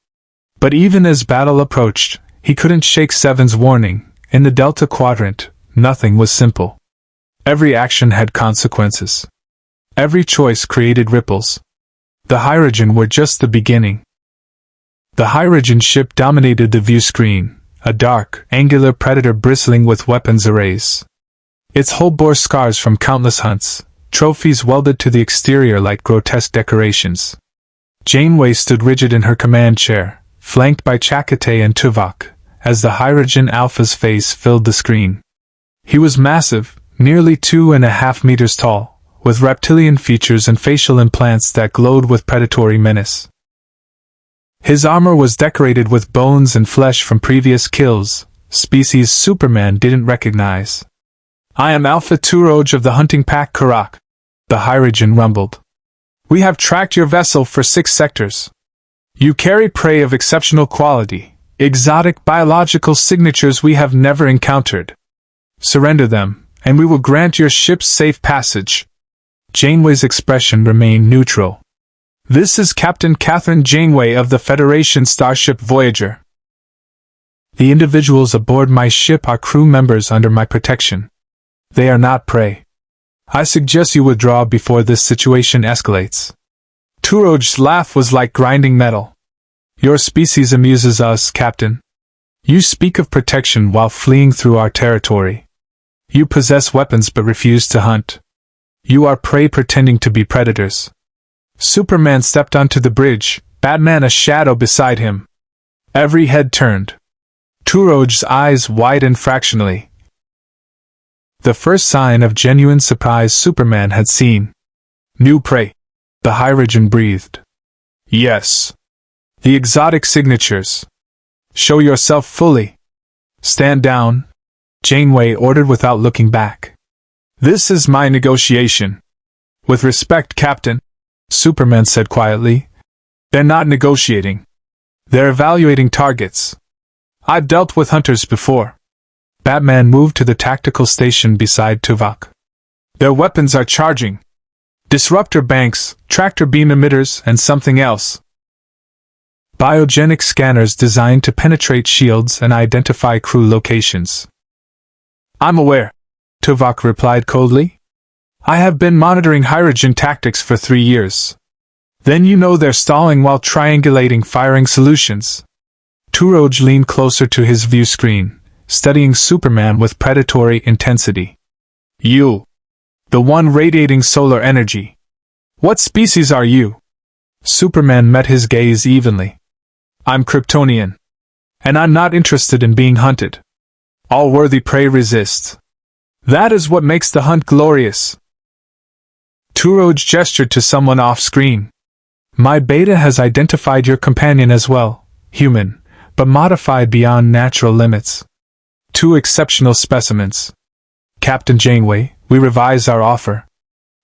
But even as battle approached, he couldn't shake Seven's warning. In the Delta Quadrant, nothing was simple. Every action had consequences. Every choice created ripples. The Hyrogen were just the beginning. The Hyrogen ship dominated the view screen, a dark, angular predator bristling with weapons arrays. Its hull bore scars from countless hunts, trophies welded to the exterior like grotesque decorations. Janeway stood rigid in her command chair, flanked by Chakotay and Tuvok, as the Hyrogen Alpha's face filled the screen. He was massive, nearly 2.5 meters tall, with reptilian features and facial implants that glowed with predatory menace. His armor was decorated with bones and flesh from previous kills, species Superman didn't recognize. I am Alpha Turoj of the hunting pack Karak, the Hyrogen rumbled. We have tracked your vessel for 6 sectors. You carry prey of exceptional quality, exotic biological signatures we have never encountered. Surrender them, and we will grant your ship safe passage. Janeway's expression remained neutral. This is Captain Catherine Janeway of the Federation starship Voyager. The individuals aboard my ship are crew members under my protection. They are not prey. I suggest you withdraw before this situation escalates. Turoj's laugh was like grinding metal. Your species amuses us, Captain. You speak of protection while fleeing through our territory. You possess weapons but refuse to hunt. You are prey pretending to be predators. Superman stepped onto the bridge, Batman a shadow beside him. Every head turned. Turoj's eyes widened fractionally. The first sign of genuine surprise Superman had seen. New prey. The Hyrogen breathed. Yes. The exotic signatures. Show yourself fully. Stand down, Janeway ordered without looking back. This is my negotiation. With respect, Captain, Superman said quietly. They're not negotiating. They're evaluating targets. I've dealt with hunters before. Batman moved to the tactical station beside Tuvok. Their weapons are charging. Disruptor banks, tractor beam emitters, and something else. Biogenic scanners designed to penetrate shields and identify crew locations. I'm aware, Tuvok replied coldly. I have been monitoring Hyrogen tactics for 3 years. Then you know they're stalling while triangulating firing solutions. Turoj leaned closer to his view screen, studying Superman with predatory intensity. You. The one radiating solar energy. What species are you? Superman met his gaze evenly. I'm Kryptonian. And I'm not interested in being hunted. All worthy prey resist. That is what makes the hunt glorious. Turoj gestured to someone off-screen. My beta has identified your companion as well, human, but modified beyond natural limits. 2 exceptional specimens. Captain Janeway, we revise our offer.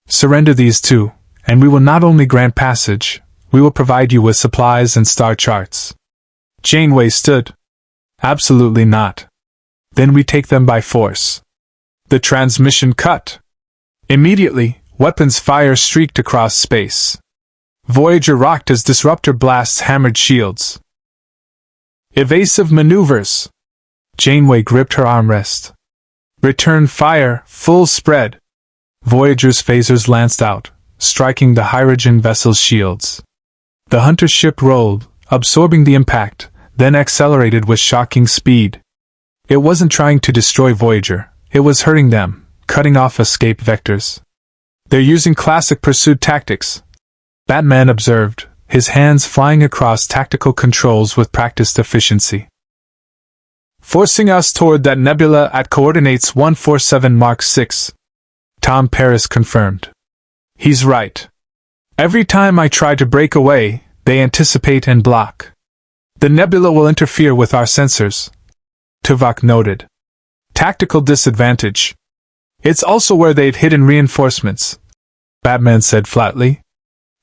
Surrender these 2, and we will not only grant passage, we will provide you with supplies and star charts. Janeway stood. Absolutely not. Then we take them by force. The transmission cut. Immediately, weapons fire streaked across space. Voyager rocked as disruptor blasts hammered shields. Evasive maneuvers. Janeway gripped her armrest. Return fire, full spread. Voyager's phasers lanced out, striking the Hyrogen vessel's shields. The Hunter ship rolled, absorbing the impact, then accelerated with shocking speed. It wasn't trying to destroy Voyager, it was hurting them, cutting off escape vectors. "They're using classic pursuit tactics," Batman observed, his hands flying across tactical controls with practiced efficiency. "Forcing us toward that nebula at coordinates 147 Mark 6. Tom Paris confirmed. "He's right. Every time I try to break away, they anticipate and block. The nebula will interfere with our sensors," Tuvok noted. "Tactical disadvantage. It's also where they've hidden reinforcements," Batman said flatly.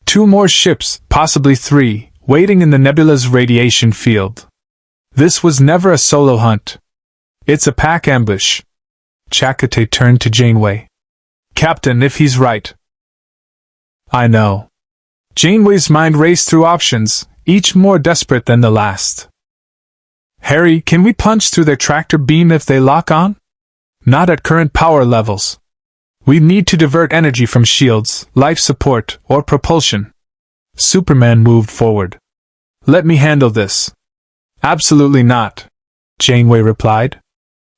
"2 more ships, possibly 3, waiting in the nebula's radiation field. This was never a solo hunt. It's a pack ambush." Chakotay turned to Janeway. "Captain, if he's right." "I know." Janeway's mind raced through options, each more desperate than the last. "Harry, can we punch through their tractor beam if they lock on?" "Not at current power levels. We need to divert energy from shields, life support, or propulsion." Superman moved forward. "Let me handle this." "Absolutely not," Janeway replied.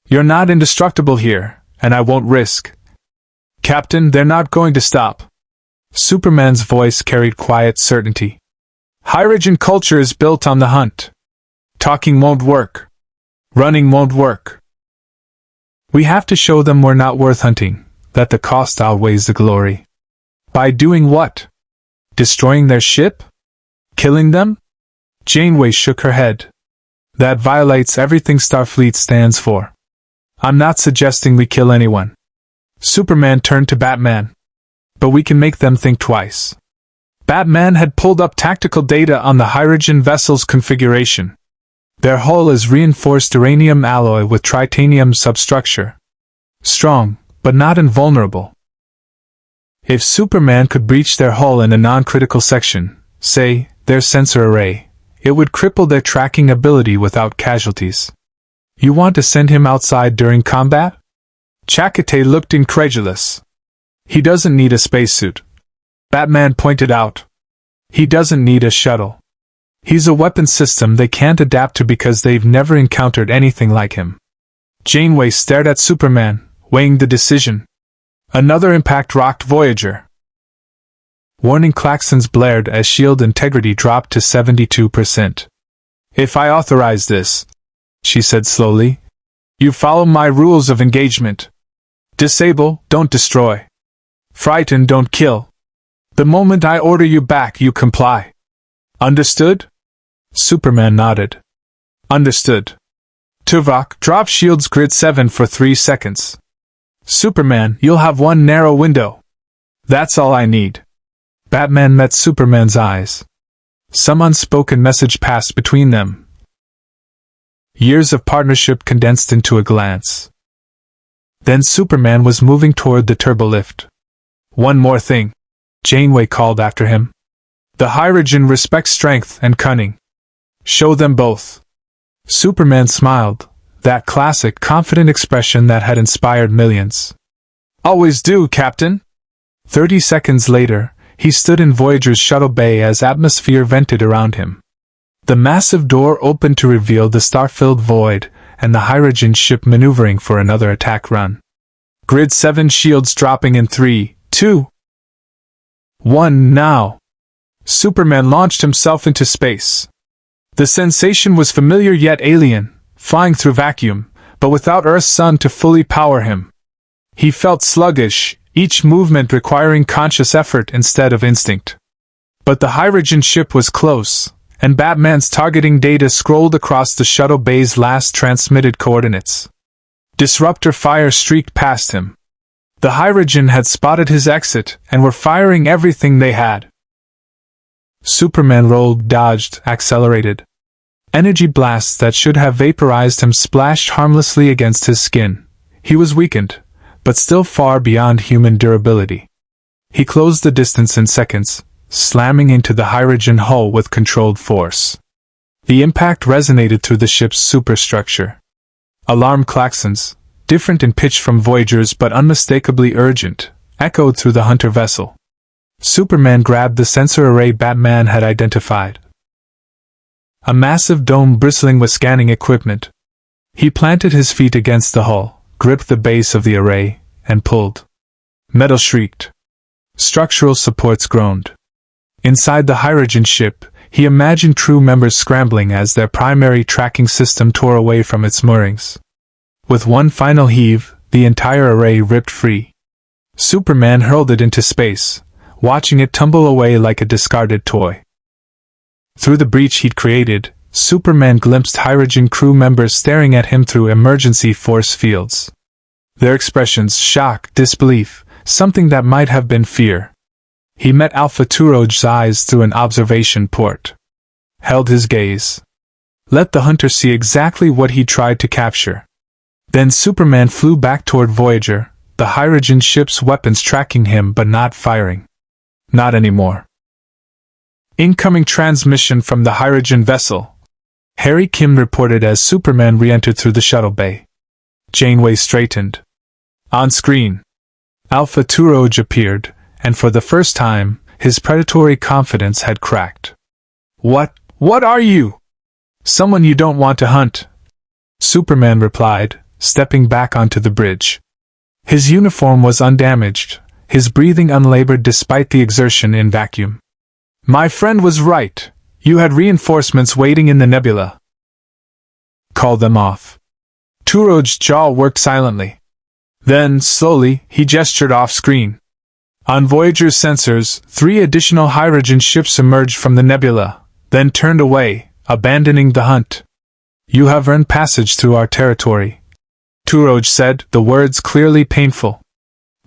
"You're not indestructible here, and I won't risk." "Captain, they're not going to stop." Superman's voice carried quiet certainty. "Hyrogen culture is built on the hunt. Talking won't work. Running won't work. We have to show them we're not worth hunting, that the cost outweighs the glory." "By doing what? Destroying their ship? Killing them?" Janeway shook her head. "That violates everything Starfleet stands for. I'm not suggesting we kill anyone." Superman turned to Batman. "But we can make them think twice." Batman had pulled up tactical data on the Hyrogen vessel's configuration. Their hull is reinforced uranium alloy with tritanium substructure. Strong, but not invulnerable. If Superman could breach their hull in a non-critical section, say, their sensor array, it would cripple their tracking ability without casualties. "You want to send him outside during combat?" Chakotay looked incredulous. "He doesn't need a spacesuit," Batman pointed out. "He doesn't need a shuttle. He's a weapon system they can't adapt to because they've never encountered anything like him." Janeway stared at Superman, weighing the decision. Another impact rocked Voyager. Warning klaxons blared as shield integrity dropped to 72%. "If I authorize this," she said slowly, "you follow my rules of engagement. Disable, don't destroy. Frighten, don't kill. The moment I order you back, you comply. Understood?" Superman nodded. "Understood. Tuvok, drop shields grid 7 for 3 seconds. Superman, you'll have one narrow window. That's all I need." Batman met Superman's eyes. Some unspoken message passed between them. Years of partnership condensed into a glance. Then Superman was moving toward the turbolift. "One more thing," Janeway called after him. "The Hyrogen respects strength and cunning. Show them both." Superman smiled, that classic, confident expression that had inspired millions. "Always do, Captain." 30 seconds later, he stood in Voyager's shuttle bay as atmosphere vented around him. The massive door opened to reveal the star-filled void, and the Hyrogen ship maneuvering for another attack run. Grid 7 shields dropping in 3, 2, 1 now. Superman launched himself into space. The sensation was familiar yet alien, flying through vacuum, but without Earth's sun to fully power him. He felt sluggish, each movement requiring conscious effort instead of instinct. But the Hyrogen ship was close, and Batman's targeting data scrolled across the shuttle bay's last transmitted coordinates. Disruptor fire streaked past him. The Hyrogen had spotted his exit and were firing everything they had. Superman rolled, dodged, accelerated. Energy blasts that should have vaporized him splashed harmlessly against his skin. He was weakened, but still far beyond human durability. He closed the distance in seconds, slamming into the Hyrogen hull with controlled force. The impact resonated through the ship's superstructure. Alarm klaxons, different in pitch from Voyager's but unmistakably urgent, echoed through the Hunter vessel. Superman grabbed the sensor array Batman had identified. A massive dome bristling with scanning equipment. He planted his feet against the hull, gripped the base of the array, and pulled. Metal shrieked. Structural supports groaned. Inside the Hyrogen ship, he imagined crew members scrambling as their primary tracking system tore away from its moorings. With one final heave, the entire array ripped free. Superman hurled it into space, watching it tumble away like a discarded toy. Through the breach he'd created, Superman glimpsed Hyrogen crew members staring at him through emergency force fields. Their expressions shock, disbelief, something that might have been fear. He met Alpha Turoj's eyes through an observation port. Held his gaze. Let the hunter see exactly what he tried to capture. Then Superman flew back toward Voyager, the Hyrogen ship's weapons tracking him but not firing. Not anymore. Incoming transmission from the Hyrogen vessel. Harry Kim reported as Superman re-entered through the shuttle bay. Janeway straightened. On screen, Alpha Turoj appeared, and for the first time, his predatory confidence had cracked. What are you? Someone you don't want to hunt, Superman replied, stepping back onto the bridge. His uniform was undamaged, his breathing unlabored despite the exertion in vacuum. My friend was right. You had reinforcements waiting in the nebula. Call them off. Turoj's jaw worked silently. Then, slowly, he gestured off-screen. On Voyager's sensors, 3 additional Hyrogen ships emerged from the nebula, then turned away, abandoning the hunt. You have earned passage through our territory, Turoj said, the words clearly painful.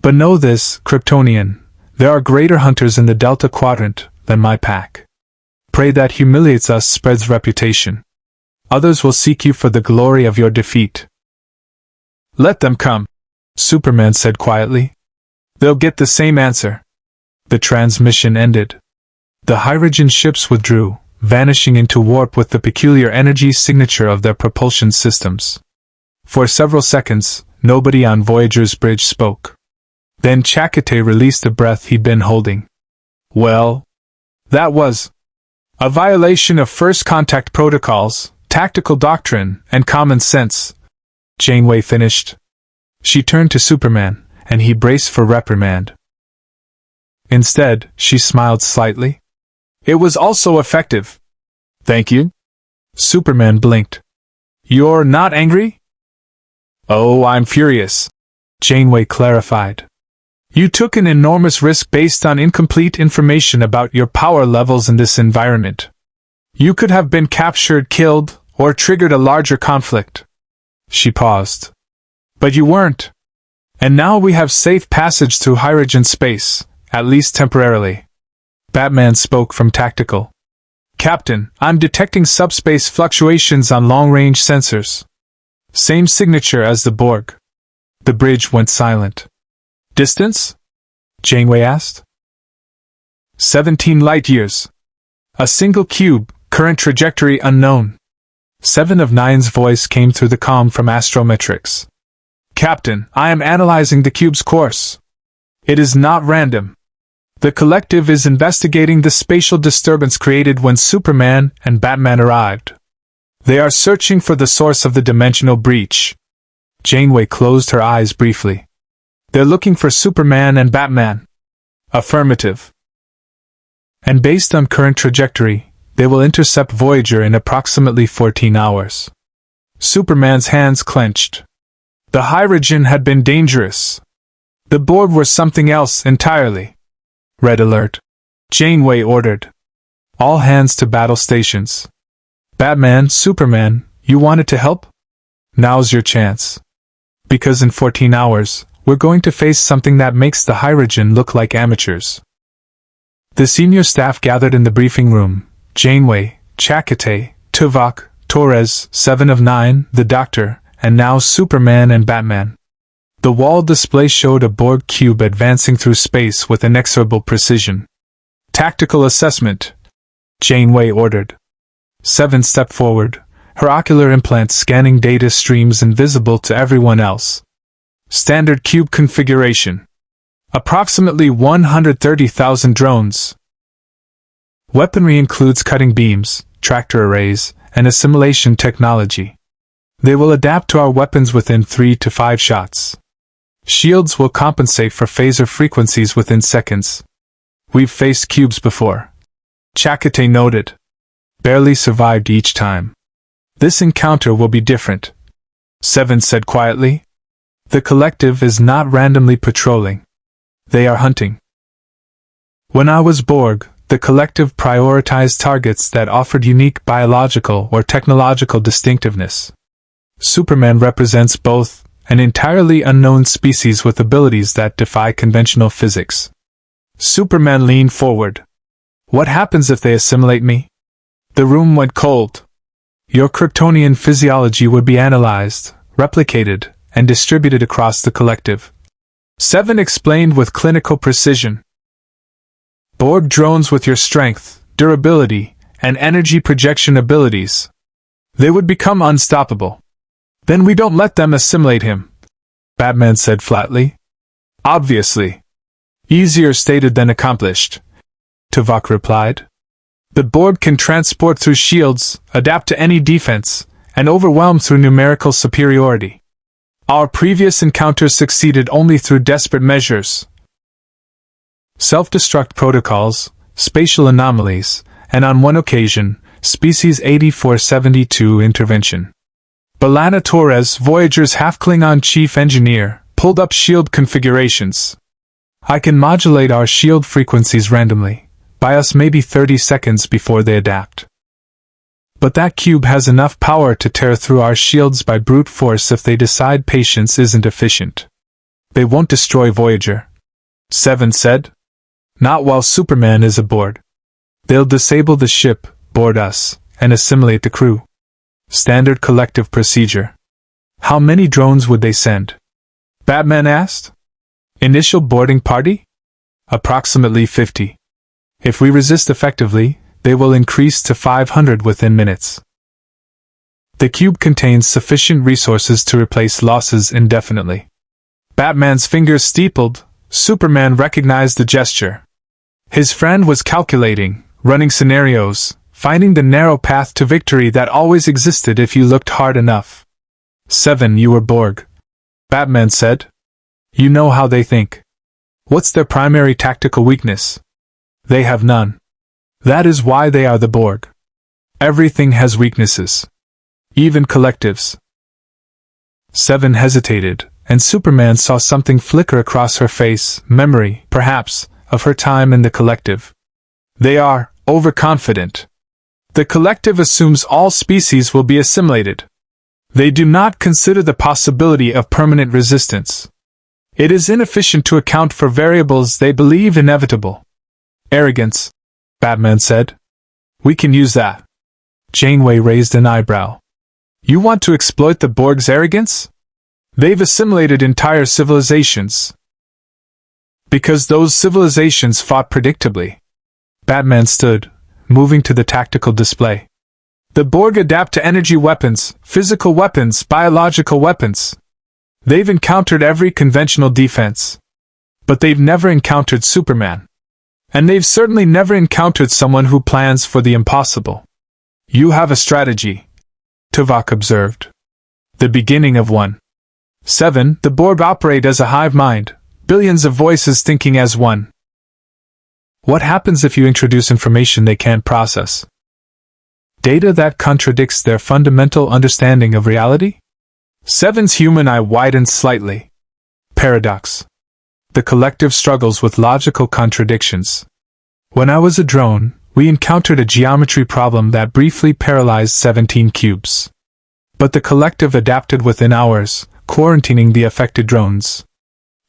But know this, Kryptonian, there are greater hunters in the Delta Quadrant than my pack. Prey that humiliates us spreads reputation. Others will seek you for the glory of your defeat. Let them come, Superman said quietly. They'll get the same answer. The transmission ended. The Hyrogen ships withdrew, vanishing into warp with the peculiar energy signature of their propulsion systems. For several seconds, nobody on Voyager's bridge spoke. Then Chakotay released the breath he'd been holding. Well, that was a violation of first contact protocols, tactical doctrine, and common sense, Janeway finished. She turned to Superman, and he braced for reprimand. Instead, she smiled slightly. It was also effective. Thank you. Superman blinked. You're not angry? Oh, I'm furious, Janeway clarified. You took an enormous risk based on incomplete information about your power levels in this environment. You could have been captured, killed, or triggered a larger conflict. She paused. But you weren't. And now we have safe passage through Hyrogen space, at least temporarily. Batman spoke from tactical. Captain, I'm detecting subspace fluctuations on long-range sensors. Same signature as the Borg. The bridge went silent. Distance? Janeway asked. 17 light-years. A single cube, current trajectory unknown. 7 of 9's voice came through the comm from Astrometrics. Captain, I am analyzing the cube's course. It is not random. The collective is investigating the spatial disturbance created when Superman and Batman arrived. They are searching for the source of the dimensional breach. Janeway closed her eyes briefly. They're looking for Superman and Batman. Affirmative. And based on current trajectory, they will intercept Voyager in approximately 14 hours. Superman's hands clenched. The Hyrogen had been dangerous. The Borg were something else entirely. Red alert. Janeway ordered. All hands to battle stations. Batman, Superman, you wanted to help? Now's your chance. Because in 14 hours, we're going to face something that makes the Hyrogen look like amateurs. The senior staff gathered in the briefing room. Janeway, Chakotay, Tuvok, Torres, 7 of 9, the Doctor, and now Superman and Batman. The wall display showed a Borg cube advancing through space with inexorable precision. Tactical assessment, Janeway ordered. 7 stepped forward, her ocular implants scanning data streams invisible to everyone else. Standard cube configuration. Approximately 130,000 drones. Weaponry includes cutting beams, tractor arrays, and assimilation technology. They will adapt to our weapons within 3 to 5 shots. Shields will compensate for phaser frequencies within seconds. We've faced cubes before. Chakotay noted. Barely survived each time. This encounter will be different. Seven said quietly. The collective is not randomly patrolling. They are hunting. When I was Borg, the collective prioritized targets that offered unique biological or technological distinctiveness. Superman represents both, an entirely unknown species with abilities that defy conventional physics. Superman leaned forward. What happens if they assimilate me? The room went cold. Your Kryptonian physiology would be analyzed, replicated, and distributed across the collective. Seven explained with clinical precision. Borg drones with your strength, durability, and energy projection abilities. They would become unstoppable. Then we don't let them assimilate him, Batman said flatly. Obviously. Easier stated than accomplished, Tuvok replied. The Borg can transport through shields, adapt to any defense, and overwhelm through numerical superiority. Our previous encounters succeeded only through desperate measures. Self-destruct protocols, spatial anomalies, and on one occasion, Species 8472 intervention. B'Elanna Torres, Voyager's half-Klingon chief engineer, pulled up shield configurations. I can modulate our shield frequencies randomly, by us maybe 30 seconds before they adapt. But that cube has enough power to tear through our shields by brute force if they decide patience isn't efficient. They won't destroy Voyager, Seven said. Not while Superman is aboard. They'll disable the ship, board us, and assimilate the crew. Standard collective procedure. How many drones would they send? Batman asked. Initial boarding party? Approximately 50. If we resist effectively, they will increase to 500 within minutes. The cube contains sufficient resources to replace losses indefinitely. Batman's fingers steepled. Superman recognized the gesture. His friend was calculating, running scenarios, finding the narrow path to victory that always existed if you looked hard enough. Seven, you were Borg, Batman said. You know how they think. What's their primary tactical weakness? They have none. That is why they are the Borg. Everything has weaknesses. Even collectives. Seven hesitated, and Superman saw something flicker across her face, memory, perhaps, of her time in the collective. They are overconfident. The collective assumes all species will be assimilated. They do not consider the possibility of permanent resistance. It is inefficient to account for variables they believe inevitable. Arrogance, Batman said. We can use that. Janeway raised an eyebrow. You want to exploit the Borg's arrogance? They've assimilated entire civilizations. Because those civilizations fought predictably. Batman stood, moving to the tactical display. The Borg adapt to energy weapons, physical weapons, biological weapons. They've encountered every conventional defense. But they've never encountered Superman. And they've certainly never encountered someone who plans for the impossible. You have a strategy, Tuvok observed. The beginning of one. 7. The Borg operate as a hive mind, billions of voices thinking as one. What happens if you introduce information they can't process? Data that contradicts their fundamental understanding of reality? 7's human eye widened slightly. Paradox. The collective struggles with logical contradictions. When I was a drone, we encountered a geometry problem that briefly paralyzed 17 cubes. But the collective adapted within hours, quarantining the affected drones.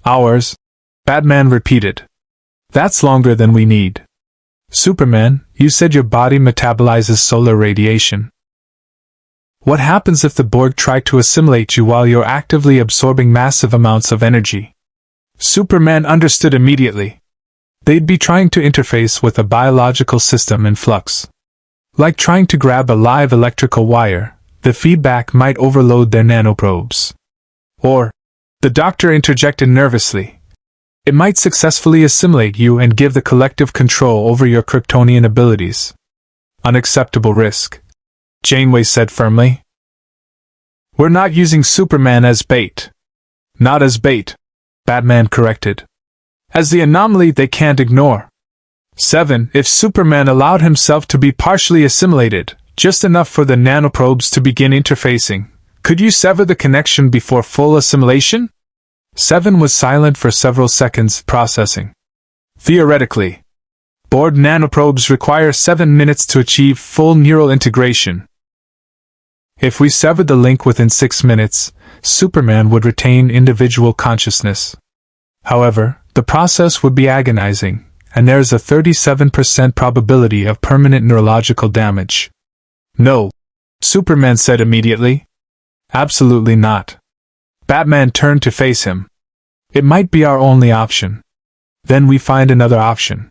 Hours? Batman repeated. That's longer than we need. Superman, you said your body metabolizes solar radiation. What happens if the Borg try to assimilate you while you're actively absorbing massive amounts of energy? Superman understood immediately. They'd be trying to interface with a biological system in flux. Like trying to grab a live electrical wire, the feedback might overload their nanoprobes. Or, the doctor interjected nervously. It might successfully assimilate you and give the collective control over your Kryptonian abilities. Unacceptable risk, Janeway said firmly. We're not using Superman as bait. Not as bait, Batman corrected. As the anomaly they can't ignore. 7. If Superman allowed himself to be partially assimilated, just enough for the nanoprobes to begin interfacing, could you sever the connection before full assimilation? 7 was silent for several seconds, processing. Theoretically. Borg nanoprobes require 7 minutes to achieve full neural integration. If we severed the link within 6 minutes, Superman would retain individual consciousness. However, the process would be agonizing, and there is a 37% probability of permanent neurological damage. No, Superman said immediately. Absolutely not. Batman turned to face him. It might be our only option. Then we find another option.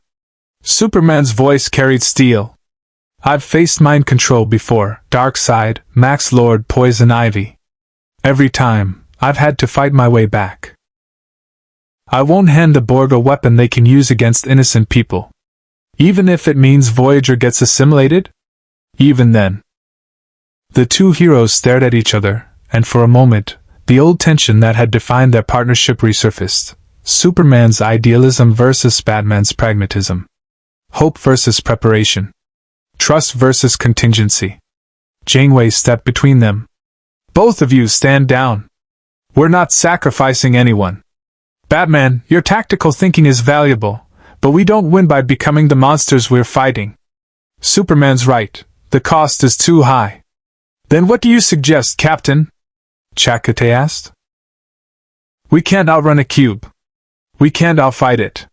Superman's voice carried steel. I've faced mind control before, Darkseid, Max Lord, Poison Ivy. Every time, I've had to fight my way back. I won't hand the Borg a weapon they can use against innocent people. Even if it means Voyager gets assimilated? Even then. The two heroes stared at each other, and for a moment, the old tension that had defined their partnership resurfaced. Superman's idealism versus Batman's pragmatism. Hope versus preparation. Trust versus contingency. Janeway stepped between them. Both of you stand down. We're not sacrificing anyone. Batman, your tactical thinking is valuable, but we don't win by becoming the monsters we're fighting. Superman's right, the cost is too high. Then what do you suggest, Captain? Chakotay asked. We can't outrun a cube. We can't outfight it.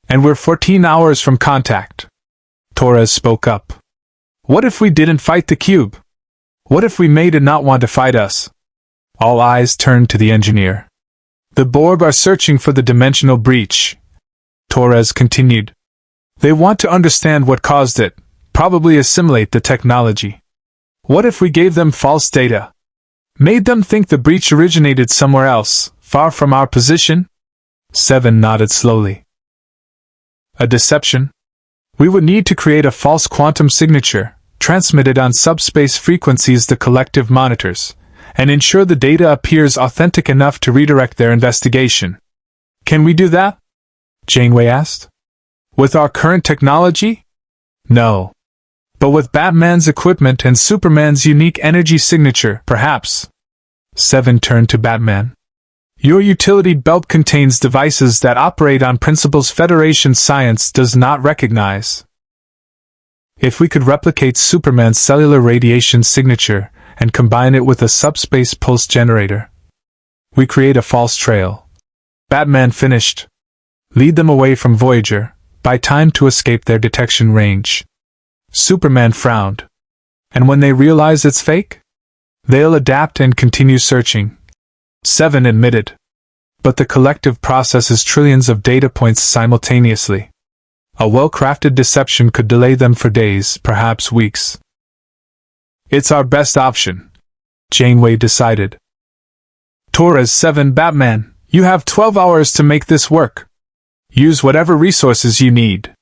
And we're 14 hours from contact. Torres spoke up. What if we didn't fight the cube? What if we made it not want to fight us? All eyes turned to the engineer. The Borg are searching for the dimensional breach. Torres continued. They want to understand what caused it, probably assimilate the technology. What if we gave them false data? Made them think the breach originated somewhere else, far from our position? 7 nodded slowly. A deception? We would need to create a false quantum signature, transmitted on subspace frequencies the collective monitors, and ensure the data appears authentic enough to redirect their investigation. Can we do that? Janeway asked. With our current technology? No. But with Batman's equipment and Superman's unique energy signature, perhaps. 7 turned to Batman. Your utility belt contains devices that operate on principles Federation science does not recognize. If we could replicate Superman's cellular radiation signature and combine it with a subspace pulse generator, we create a false trail. Batman finished. Lead them away from Voyager, buy time to escape their detection range. Superman frowned. And when they realize it's fake? They'll adapt and continue searching. 7 admitted. But the collective processes trillions of data points simultaneously. A well-crafted deception could delay them for days, perhaps weeks. It's our best option, Janeway decided. Torres 7 Batman, you have 12 hours to make this work. Use whatever resources you need.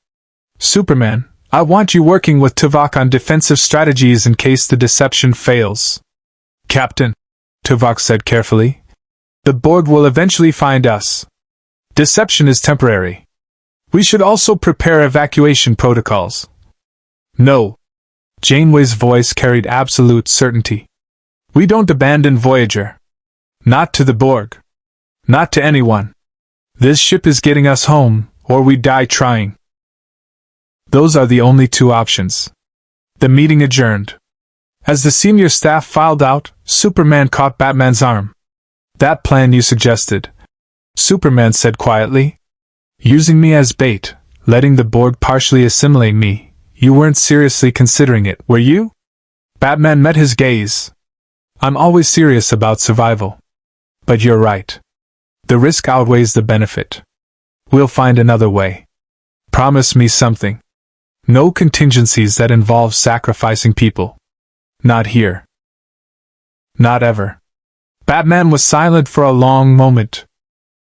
Superman, I want you working with Tuvok on defensive strategies in case the deception fails. Captain, Tuvok said carefully. The Borg will eventually find us. Deception is temporary. We should also prepare evacuation protocols. No. Janeway's voice carried absolute certainty. We don't abandon Voyager. Not to the Borg. Not to anyone. This ship is getting us home, or we die trying. Those are the only two options. The meeting adjourned. As the senior staff filed out, Superman caught Batman's arm. That plan you suggested, Superman said quietly. Using me as bait, letting the Borg partially assimilate me, you weren't seriously considering it, were you? Batman met his gaze. I'm always serious about survival. But you're right. The risk outweighs the benefit. We'll find another way. Promise me something. No contingencies that involve sacrificing people. Not here. Not ever. Batman was silent for a long moment.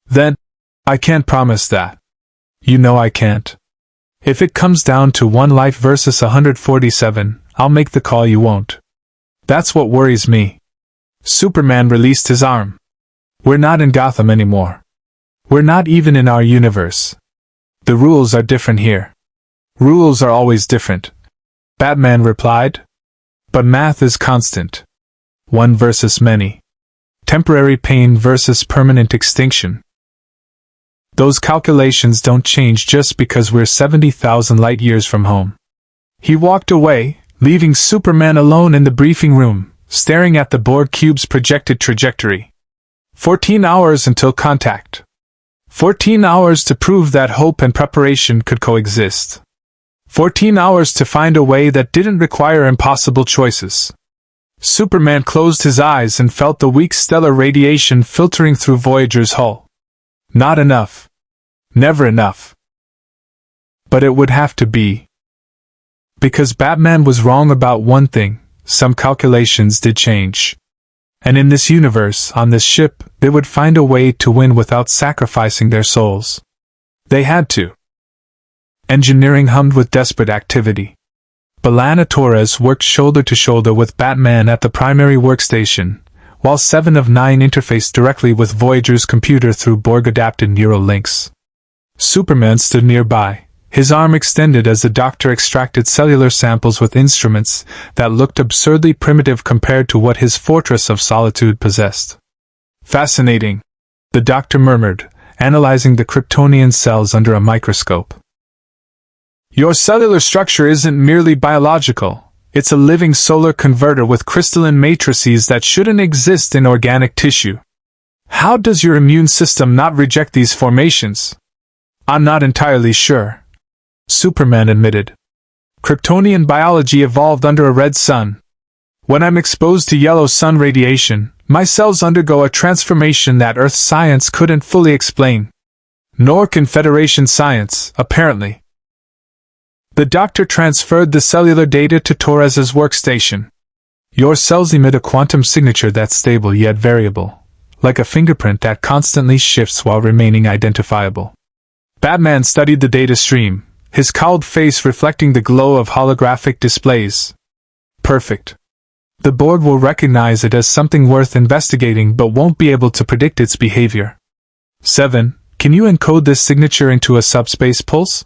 Then, I can't promise that. You know I can't. If it comes down to one life versus 147, I'll make the call, you won't. That's what worries me. Superman released his arm. We're not in Gotham anymore. We're not even in our universe. The rules are different here. Rules are always different, Batman replied. But math is constant. One versus many. Temporary pain versus permanent extinction. Those calculations don't change just because we're 70,000 light-years from home. He walked away, leaving Superman alone in the briefing room, staring at the Borg cube's projected trajectory. 14 hours until contact. 14 hours to prove that hope and preparation could coexist. 14 hours to find a way that didn't require impossible choices. Superman closed his eyes and felt the weak stellar radiation filtering through Voyager's hull. Not enough. Never enough. But it would have to be. Because Batman was wrong about one thing, some calculations did change. And in this universe, on this ship, they would find a way to win without sacrificing their souls. They had to. Engineering hummed with desperate activity. B'Elanna Torres worked shoulder to shoulder with Batman at the primary workstation, while 7 of 9 interfaced directly with Voyager's computer through Borg-adapted neural links. Superman stood nearby, his arm extended as the doctor extracted cellular samples with instruments that looked absurdly primitive compared to what his fortress of solitude possessed. Fascinating, the doctor murmured, analyzing the Kryptonian cells under a microscope. Your cellular structure isn't merely biological, it's a living solar converter with crystalline matrices that shouldn't exist in organic tissue. How does your immune system not reject these formations? I'm not entirely sure, Superman admitted. Kryptonian biology evolved under a red sun. When I'm exposed to yellow sun radiation, my cells undergo a transformation that Earth science couldn't fully explain. Nor can Federation science, apparently. The doctor transferred the cellular data to Torres's workstation. Your cells emit a quantum signature that's stable yet variable, like a fingerprint that constantly shifts while remaining identifiable. Batman studied the data stream, his cowled face reflecting the glow of holographic displays. Perfect. The Borg will recognize it as something worth investigating but won't be able to predict its behavior. 7. Can you encode this signature into a subspace pulse?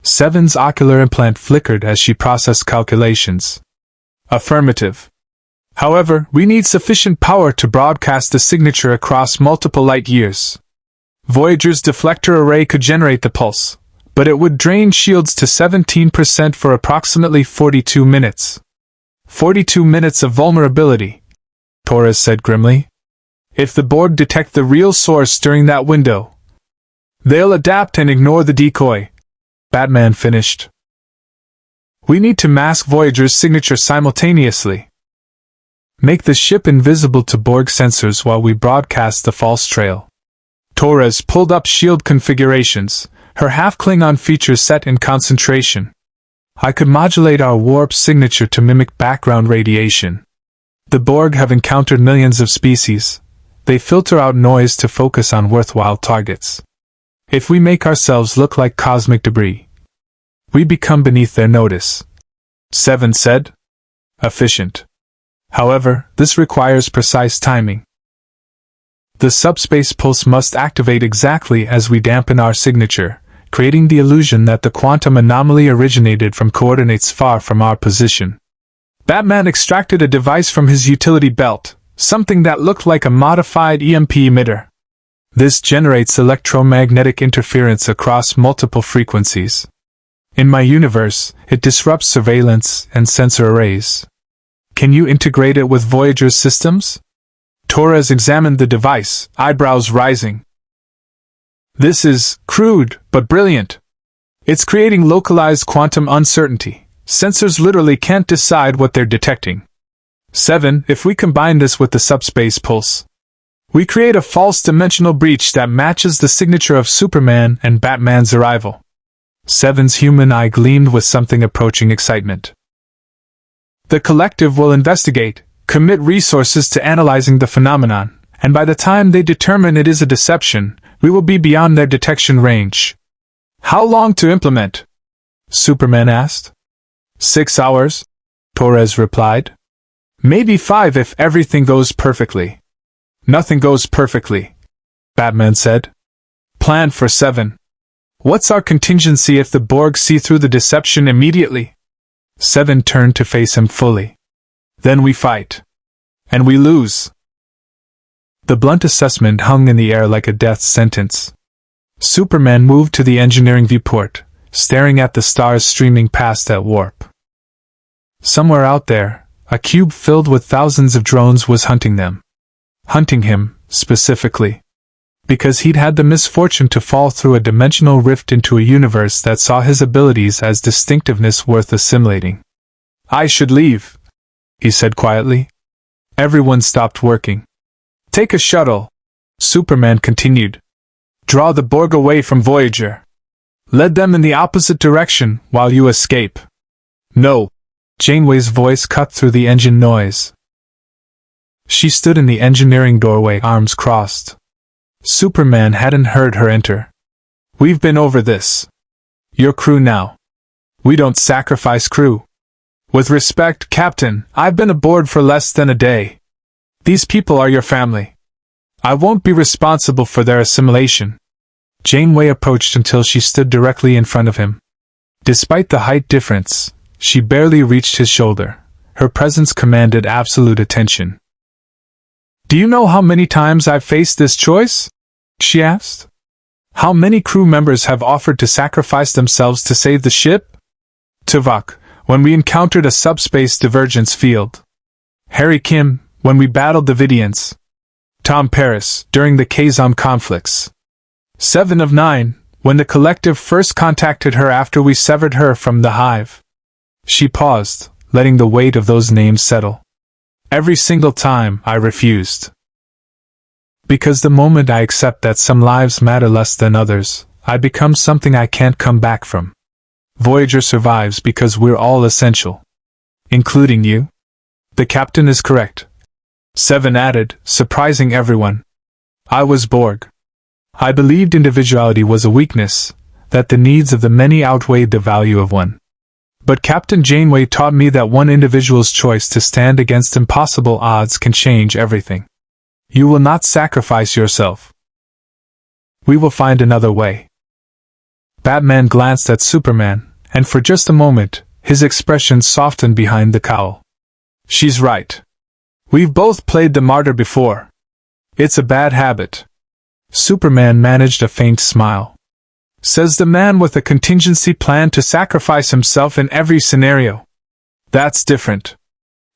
7's ocular implant flickered as she processed calculations. Affirmative. However, we need sufficient power to broadcast the signature across multiple light-years. Voyager's deflector array could generate the pulse, but it would drain shields to 17% for approximately 42 minutes. 42 minutes of vulnerability, Torres said grimly. If the Borg detect the real source during that window, they'll adapt and ignore the decoy, Batman finished. We need to mask Voyager's signature simultaneously. Make the ship invisible to Borg sensors while we broadcast the false trail. Torres pulled up shield configurations, her half-Klingon features set in concentration. I could modulate our warp signature to mimic background radiation. The Borg have encountered millions of species. They filter out noise to focus on worthwhile targets. If we make ourselves look like cosmic debris, we become beneath their notice. 7 said. Efficient. However, this requires precise timing. The subspace pulse must activate exactly as we dampen our signature, creating the illusion that the quantum anomaly originated from coordinates far from our position. Batman extracted a device from his utility belt, something that looked like a modified EMP emitter. This generates electromagnetic interference across multiple frequencies. In my universe, it disrupts surveillance and sensor arrays. Can you integrate it with Voyager's systems? Torres examined the device, eyebrows rising. This is crude, but brilliant. It's creating localized quantum uncertainty. Sensors literally can't decide what they're detecting. 7. If we combine this with the subspace pulse, we create a false dimensional breach that matches the signature of Superman and Batman's arrival. 7's human eye gleamed with something approaching excitement. The collective will investigate, commit resources to analyzing the phenomenon, and by the time they determine it is a deception, We will be beyond their detection range. How long to implement? Superman asked. 6 hours, Toroj replied. Maybe 5 if everything goes perfectly. Nothing goes perfectly, Batman said. Plan for 7. What's our contingency if the Borg see through the deception immediately? 7 turned to face him fully. Then we fight. And we lose. The blunt assessment hung in the air like a death sentence. Superman moved to the engineering viewport, staring at the stars streaming past at warp. Somewhere out there, a cube filled with thousands of drones was hunting them. Hunting him, specifically. Because he'd had the misfortune to fall through a dimensional rift into a universe that saw his abilities as distinctiveness worth assimilating. I should leave, he said quietly. Everyone stopped working. Take a shuttle, Superman continued. Draw the Borg away from Voyager. Lead them in the opposite direction while you escape. No. Janeway's voice cut through the engine noise. She stood in the engineering doorway, arms crossed. Superman hadn't heard her enter. We've been over this. You're crew now. We don't sacrifice crew. With respect, Captain, I've been aboard for less than a day. These people are your family. I won't be responsible for their assimilation. Janeway approached until she stood directly in front of him. Despite the height difference, she barely reached his shoulder. Her presence commanded absolute attention. Do you know how many times I've faced this choice? She asked. How many crew members have offered to sacrifice themselves to save the ship? Tuvok, when we encountered a subspace divergence field. Harry Kim, when we battled the Vidians. Tom Paris, during the Kazam conflicts. 7 of 9, when the collective first contacted her after we severed her from the hive. She paused, letting the weight of those names settle. Every single time, I refused. Because the moment I accept that some lives matter less than others, I become something I can't come back from. Voyager survives because we're all essential. Including you. The captain is correct. 7 added, surprising everyone. I was Borg. I believed individuality was a weakness, that the needs of the many outweighed the value of one. But Captain Janeway taught me that one individual's choice to stand against impossible odds can change everything. You will not sacrifice yourself. We will find another way. Batman glanced at Superman, and for just a moment, his expression softened behind the cowl. She's right. We've both played the martyr before. It's a bad habit. Superman managed a faint smile. Says the man with a contingency plan to sacrifice himself in every scenario. That's different.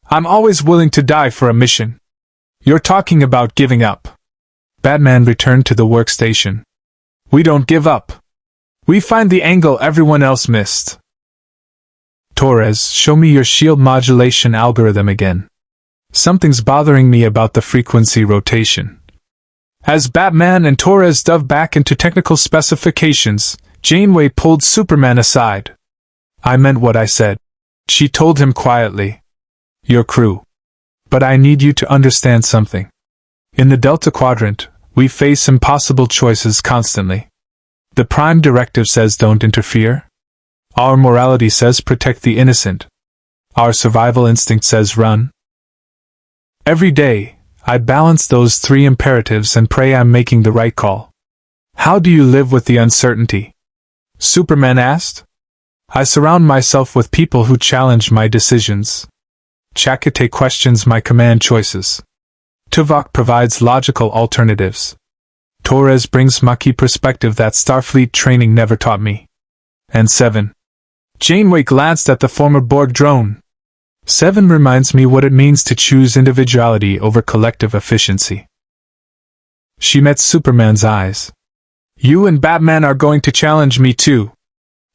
I'm always willing to die for a mission. You're talking about giving up. Batman returned to the workstation. We don't give up. We find the angle everyone else missed. Torres, show me your shield modulation algorithm again. Something's bothering me about the frequency rotation. As Batman and Torres dove back into technical specifications, Janeway pulled Superman aside. I meant what I said. She told him quietly. Your crew. But I need you to understand something. In the Delta Quadrant, we face impossible choices constantly. The Prime Directive says don't interfere. Our morality says protect the innocent. Our survival instinct says run. Every day, I balance those 3 imperatives and pray I'm making the right call. How do you live with the uncertainty? Superman asked. I surround myself with people who challenge my decisions. Chakotay questions my command choices. Tuvok provides logical alternatives. Torres brings Maquis perspective that Starfleet training never taught me. And 7. Janeway glanced at the former Borg drone. 7 reminds me what it means to choose individuality over collective efficiency. She met Superman's eyes. You and Batman are going to challenge me too.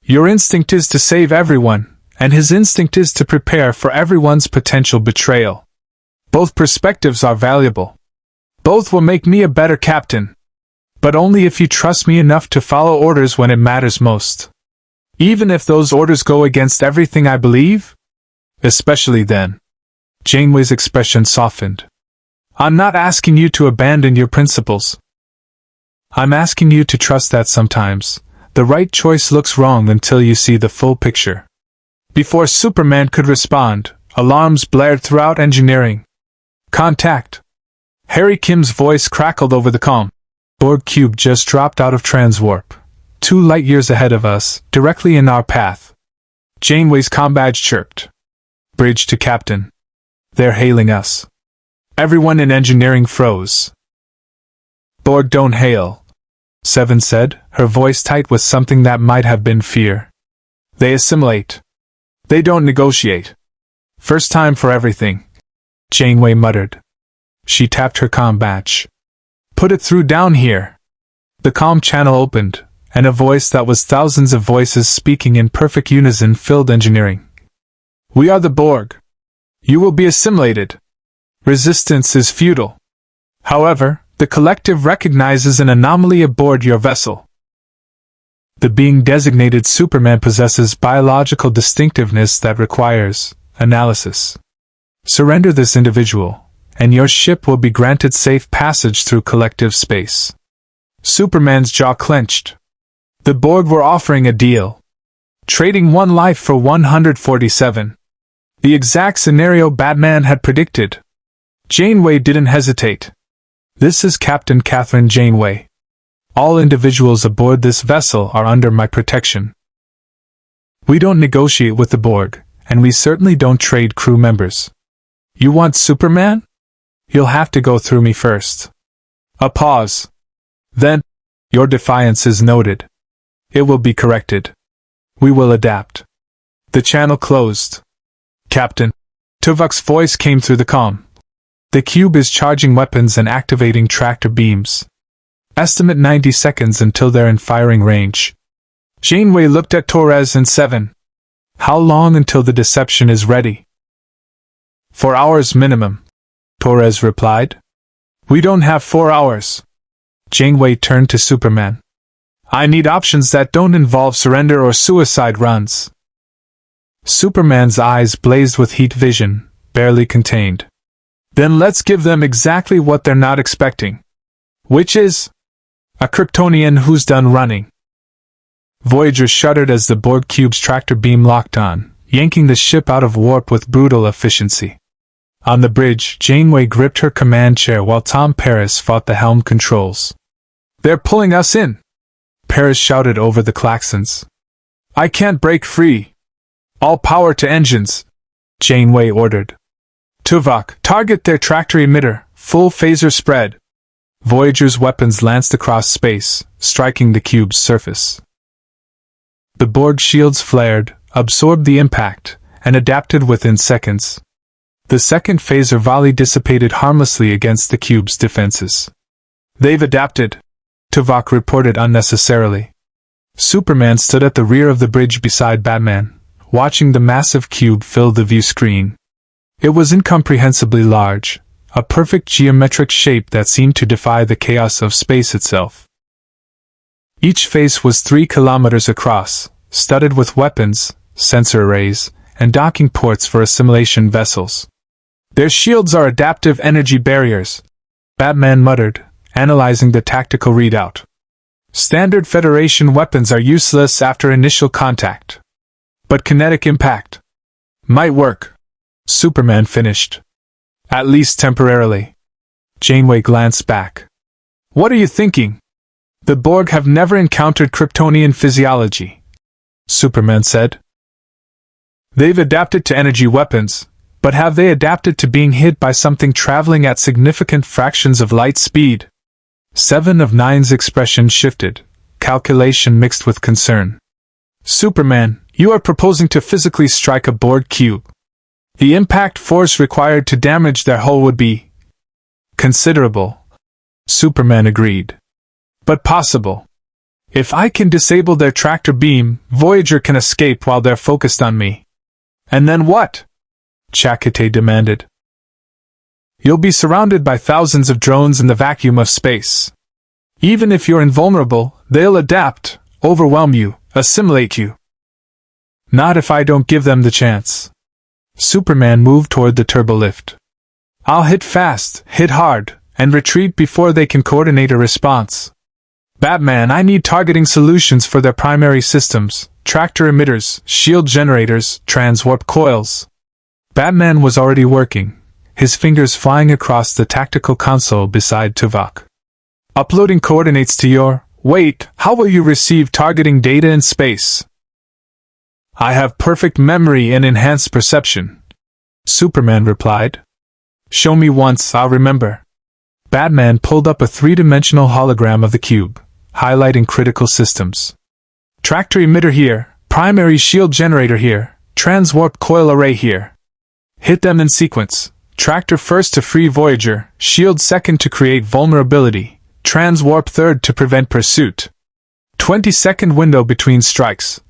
Your instinct is to save everyone, and his instinct is to prepare for everyone's potential betrayal. Both perspectives are valuable. Both will make me a better captain. But only if you trust me enough to follow orders when it matters most. Even if those orders go against everything I believe? Especially then. Janeway's expression softened. I'm not asking you to abandon your principles. I'm asking you to trust that sometimes the right choice looks wrong until you see the full picture. Before Superman could respond, alarms blared throughout engineering. Contact! Harry Kim's voice crackled over the comm. Borg cube just dropped out of transwarp. 2 light years ahead of us, directly in our path. Janeway's comm badge chirped. Bridge to Captain. They're hailing us. Everyone in engineering froze. Borg don't hail, Seven said, her voice tight with something that might have been fear. They assimilate. They don't negotiate. First time for everything, Janeway muttered. She tapped her comm badge. Put it through down here. The comm channel opened, and a voice that was thousands of voices speaking in perfect unison filled engineering. We are the Borg. You will be assimilated. Resistance is futile. However, the collective recognizes an anomaly aboard your vessel. The being designated Superman possesses biological distinctiveness that requires analysis. Surrender this individual, and your ship will be granted safe passage through collective space. Superman's jaw clenched. The Borg were offering a deal. Trading 1 life for 147. The exact scenario Batman had predicted. Janeway didn't hesitate. This is Captain Catherine Janeway. All individuals aboard this vessel are under my protection. We don't negotiate with the Borg, and we certainly don't trade crew members. You want Superman? You'll have to go through me first. A pause. Then, your defiance is noted. It will be corrected. We will adapt. The channel closed. Captain. Tuvok's voice came through the comm. The cube is charging weapons and activating tractor beams. Estimate 90 seconds until they're in firing range. Janeway looked at Torres and Seven. How long until the deception is ready? 4 hours minimum, Torres replied. We don't have 4 hours. Janeway turned to Superman. I need options that don't involve surrender or suicide runs. Superman's eyes blazed with heat vision, barely contained. Then let's give them exactly what they're not expecting. Which is? A Kryptonian who's done running. Voyager shuddered as the Borg cube's tractor beam locked on, yanking the ship out of warp with brutal efficiency. On the bridge, Janeway gripped her command chair while Tom Paris fought the helm controls. They're pulling us in, Paris shouted over the klaxons. I can't break free. All power to engines, Janeway ordered. Tuvok, target their tractor emitter, full phaser spread. Voyager's weapons lanced across space, striking the cube's surface. The Borg shields flared, absorbed the impact, and adapted within seconds. The second phaser volley dissipated harmlessly against the cube's defenses. They've adapted, Tuvok reported unnecessarily. Superman stood at the rear of the bridge beside Batman, watching the massive cube fill the view screen. It was incomprehensibly large, a perfect geometric shape that seemed to defy the chaos of space itself. Each face was 3 kilometers across, studded with weapons, sensor arrays, and docking ports for assimilation vessels. Their shields are adaptive energy barriers, Batman muttered, analyzing the tactical readout. Standard Federation weapons are useless after initial contact. But kinetic impact might work, Superman finished. At least temporarily. Janeway glanced back. What are you thinking? The Borg have never encountered Kryptonian physiology, Superman said. They've adapted to energy weapons, but have they adapted to being hit by something traveling at significant fractions of light speed? 7 of 9's expression shifted, calculation mixed with concern. Superman, you are proposing to physically strike a Borg cube. The impact force required to damage their hull would be considerable, Superman agreed. But possible. If I can disable their tractor beam, Voyager can escape while they're focused on me. And then what? Chakotay demanded. You'll be surrounded by thousands of drones in the vacuum of space. Even if you're invulnerable, they'll adapt, overwhelm you, assimilate you. Not if I don't give them the chance. Superman moved toward the turbolift. I'll hit fast, hit hard, and retreat before they can coordinate a response. Batman, I need targeting solutions for their primary systems, tractor emitters, shield generators, transwarp coils. Batman was already working, his fingers flying across the tactical console beside Tuvok. Uploading coordinates to your... Wait, how will you receive targeting data in space? I have perfect memory and enhanced perception, Superman replied. Show me once, I'll remember. Batman pulled up a three-dimensional hologram of the cube, highlighting critical systems. Tractor emitter here, primary shield generator here, transwarp coil array here. Hit them in sequence. Tractor first to free Voyager, shield second to create vulnerability, transwarp third to prevent pursuit. 20-second window between strikes.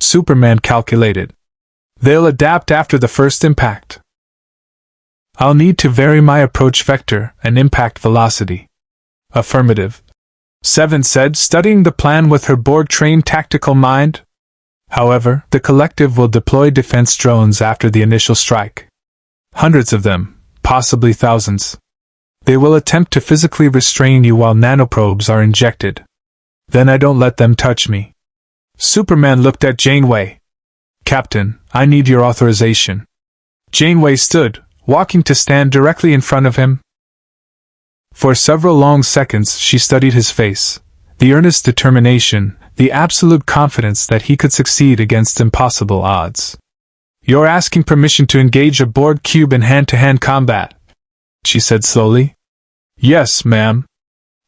Superman calculated. They'll adapt after the first impact. I'll need to vary my approach vector and impact velocity. Affirmative. Seven said, studying the plan with her Borg-trained tactical mind. However, the collective will deploy defense drones after the initial strike. Hundreds of them, possibly thousands. They will attempt to physically restrain you while nanoprobes are injected. Then I don't let them touch me. Superman looked at Janeway. Captain, I need your authorization. Janeway stood, walking to stand directly in front of him. For several long seconds she studied his face, the earnest determination, the absolute confidence that he could succeed against impossible odds. You're asking permission to engage a Borg cube in hand-to-hand combat, she said slowly. Yes, ma'am.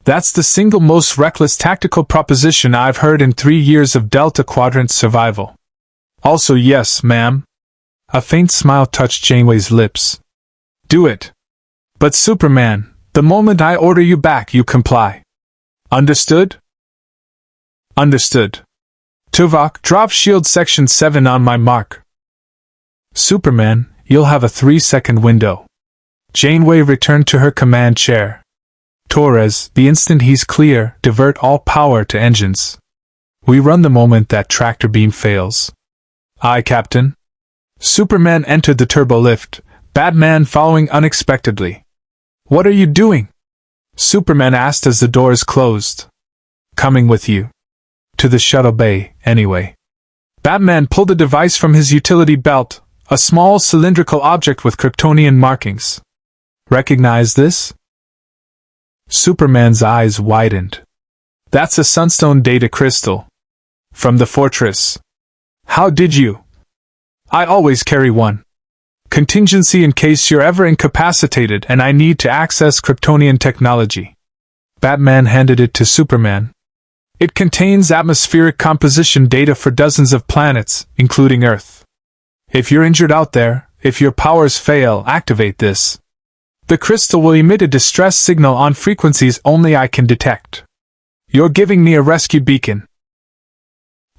That's the single most reckless tactical proposition I've heard in 3 years of Delta Quadrant survival. Also yes, ma'am. A faint smile touched Janeway's lips. Do it. But Superman, the moment I order you back, you comply. Understood? Understood. Tuvok, drop shield section 7 on my mark. Superman, you'll have a 3-second window. Janeway returned to her command chair. Torres, the instant he's clear, divert all power to engines. We run the moment that tractor beam fails. Aye, Captain. Superman entered the turbo lift, Batman following unexpectedly. What are you doing? Superman asked as the doors closed. Coming with you. To the shuttle bay, anyway. Batman pulled a device from his utility belt, a small cylindrical object with Kryptonian markings. Recognize this? Superman's eyes widened. That's a sunstone data crystal. From the fortress. How did you? I always carry one. Contingency in case you're ever incapacitated and I need to access Kryptonian technology. Batman handed it to Superman. It contains atmospheric composition data for dozens of planets, including Earth. If you're injured out there, if your powers fail, activate this. The crystal will emit a distress signal on frequencies only I can detect. You're giving me a rescue beacon.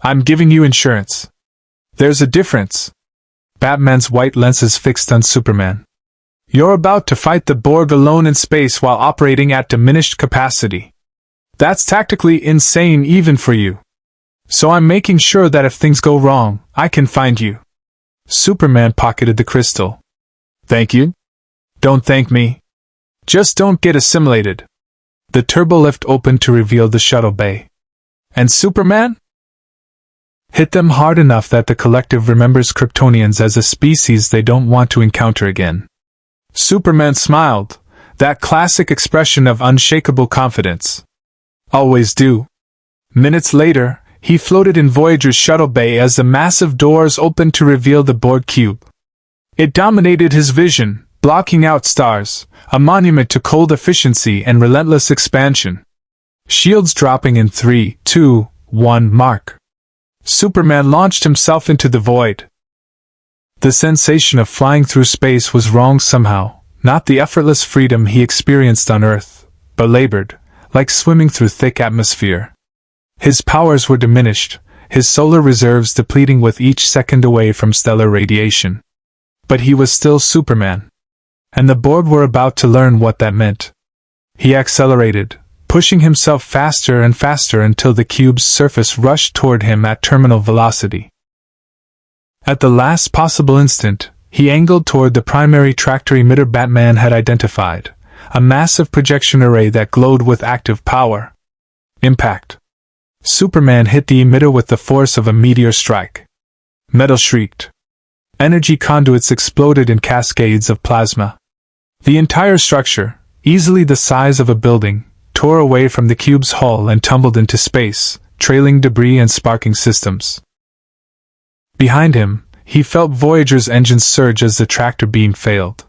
I'm giving you insurance. There's a difference. Batman's white lenses fixed on Superman. You're about to fight the Borg alone in space while operating at diminished capacity. That's tactically insane even for you. So I'm making sure that if things go wrong, I can find you. Superman pocketed the crystal. Thank you. Don't thank me. Just don't get assimilated. The turbolift opened to reveal the shuttle bay. And Superman? Hit them hard enough that the collective remembers Kryptonians as a species they don't want to encounter again. Superman smiled, that classic expression of unshakable confidence. Always do. Minutes later, he floated in Voyager's shuttle bay as the massive doors opened to reveal the Borg cube. It dominated his vision, blocking out stars, a monument to cold efficiency and relentless expansion. Shields dropping in 3, 2, 1 mark. Superman launched himself into the void. The sensation of flying through space was wrong somehow, not the effortless freedom he experienced on Earth, but labored, like swimming through thick atmosphere. His powers were diminished, his solar reserves depleting with each second away from stellar radiation. But he was still Superman. And the Borg were about to learn what that meant. He accelerated, pushing himself faster and faster until the cube's surface rushed toward him at terminal velocity. At the last possible instant, he angled toward the primary tractor emitter Batman had identified, a massive projection array that glowed with active power. Impact. Superman hit the emitter with the force of a meteor strike. Metal shrieked. Energy conduits exploded in cascades of plasma. The entire structure, easily the size of a building, tore away from the cube's hull and tumbled into space, trailing debris and sparking systems. Behind him, he felt Voyager's engines surge as the tractor beam failed.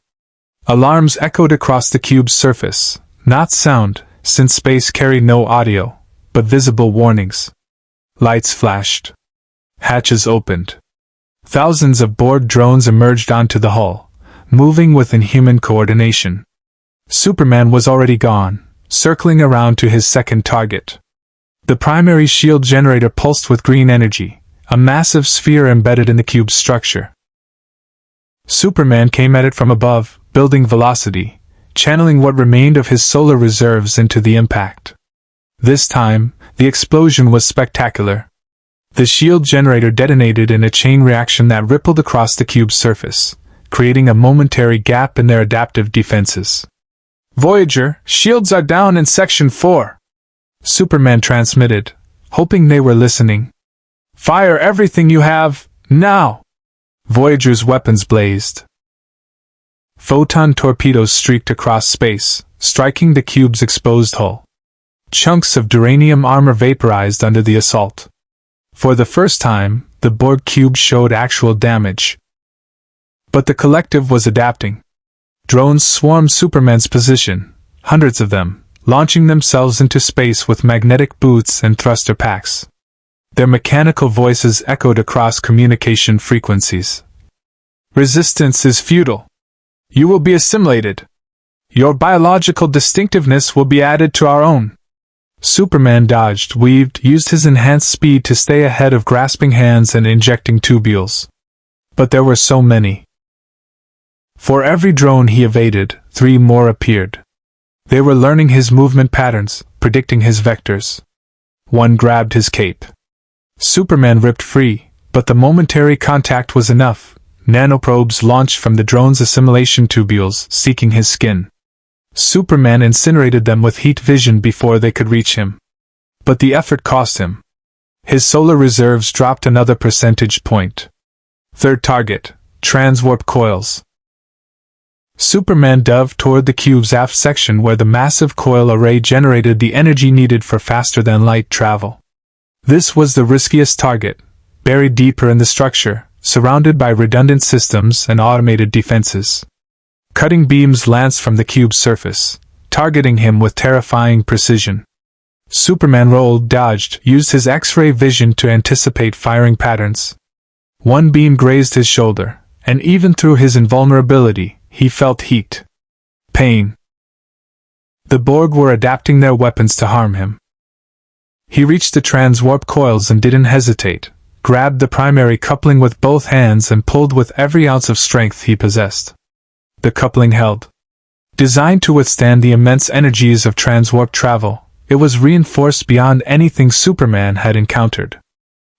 Alarms echoed across the cube's surface, not sound, since space carried no audio, but visible warnings. Lights flashed. Hatches opened. Thousands of Borg drones emerged onto the hull, moving with inhuman coordination. Superman was already gone, circling around to his second target. The primary shield generator pulsed with green energy, a massive sphere embedded in the cube's structure. Superman came at it from above, building velocity, channeling what remained of his solar reserves into the impact. This time, the explosion was spectacular. The shield generator detonated in a chain reaction that rippled across the cube's surface, creating a momentary gap in their adaptive defenses. "Voyager, shields are down in Section 4. Superman transmitted, hoping they were listening. "Fire everything you have, now!" Voyager's weapons blazed. Photon torpedoes streaked across space, striking the cube's exposed hull. Chunks of duranium armor vaporized under the assault. For the first time, the Borg cube showed actual damage. But the collective was adapting. Drones swarmed Superman's position, hundreds of them, launching themselves into space with magnetic boots and thruster packs. Their mechanical voices echoed across communication frequencies. "Resistance is futile. You will be assimilated. Your biological distinctiveness will be added to our own." Superman dodged, weaved, used his enhanced speed to stay ahead of grasping hands and injecting tubules. But there were so many. For every drone he evaded, 3 more appeared. They were learning his movement patterns, predicting his vectors. One grabbed his cape. Superman ripped free, but the momentary contact was enough. Nanoprobes launched from the drone's assimilation tubules, seeking his skin. Superman incinerated them with heat vision before they could reach him. But the effort cost him. His solar reserves dropped another percentage point. Third target, transwarp coils. Superman dove toward the cube's aft section where the massive coil array generated the energy needed for faster-than-light travel. This was the riskiest target, buried deeper in the structure, surrounded by redundant systems and automated defenses. Cutting beams lanced from the cube's surface, targeting him with terrifying precision. Superman rolled, dodged, used his X-ray vision to anticipate firing patterns. One beam grazed his shoulder, and even through his invulnerability, he felt heat. Pain. The Borg were adapting their weapons to harm him. He reached the transwarp coils and didn't hesitate, grabbed the primary coupling with both hands and pulled with every ounce of strength he possessed. The coupling held. Designed to withstand the immense energies of transwarp travel, it was reinforced beyond anything Superman had encountered.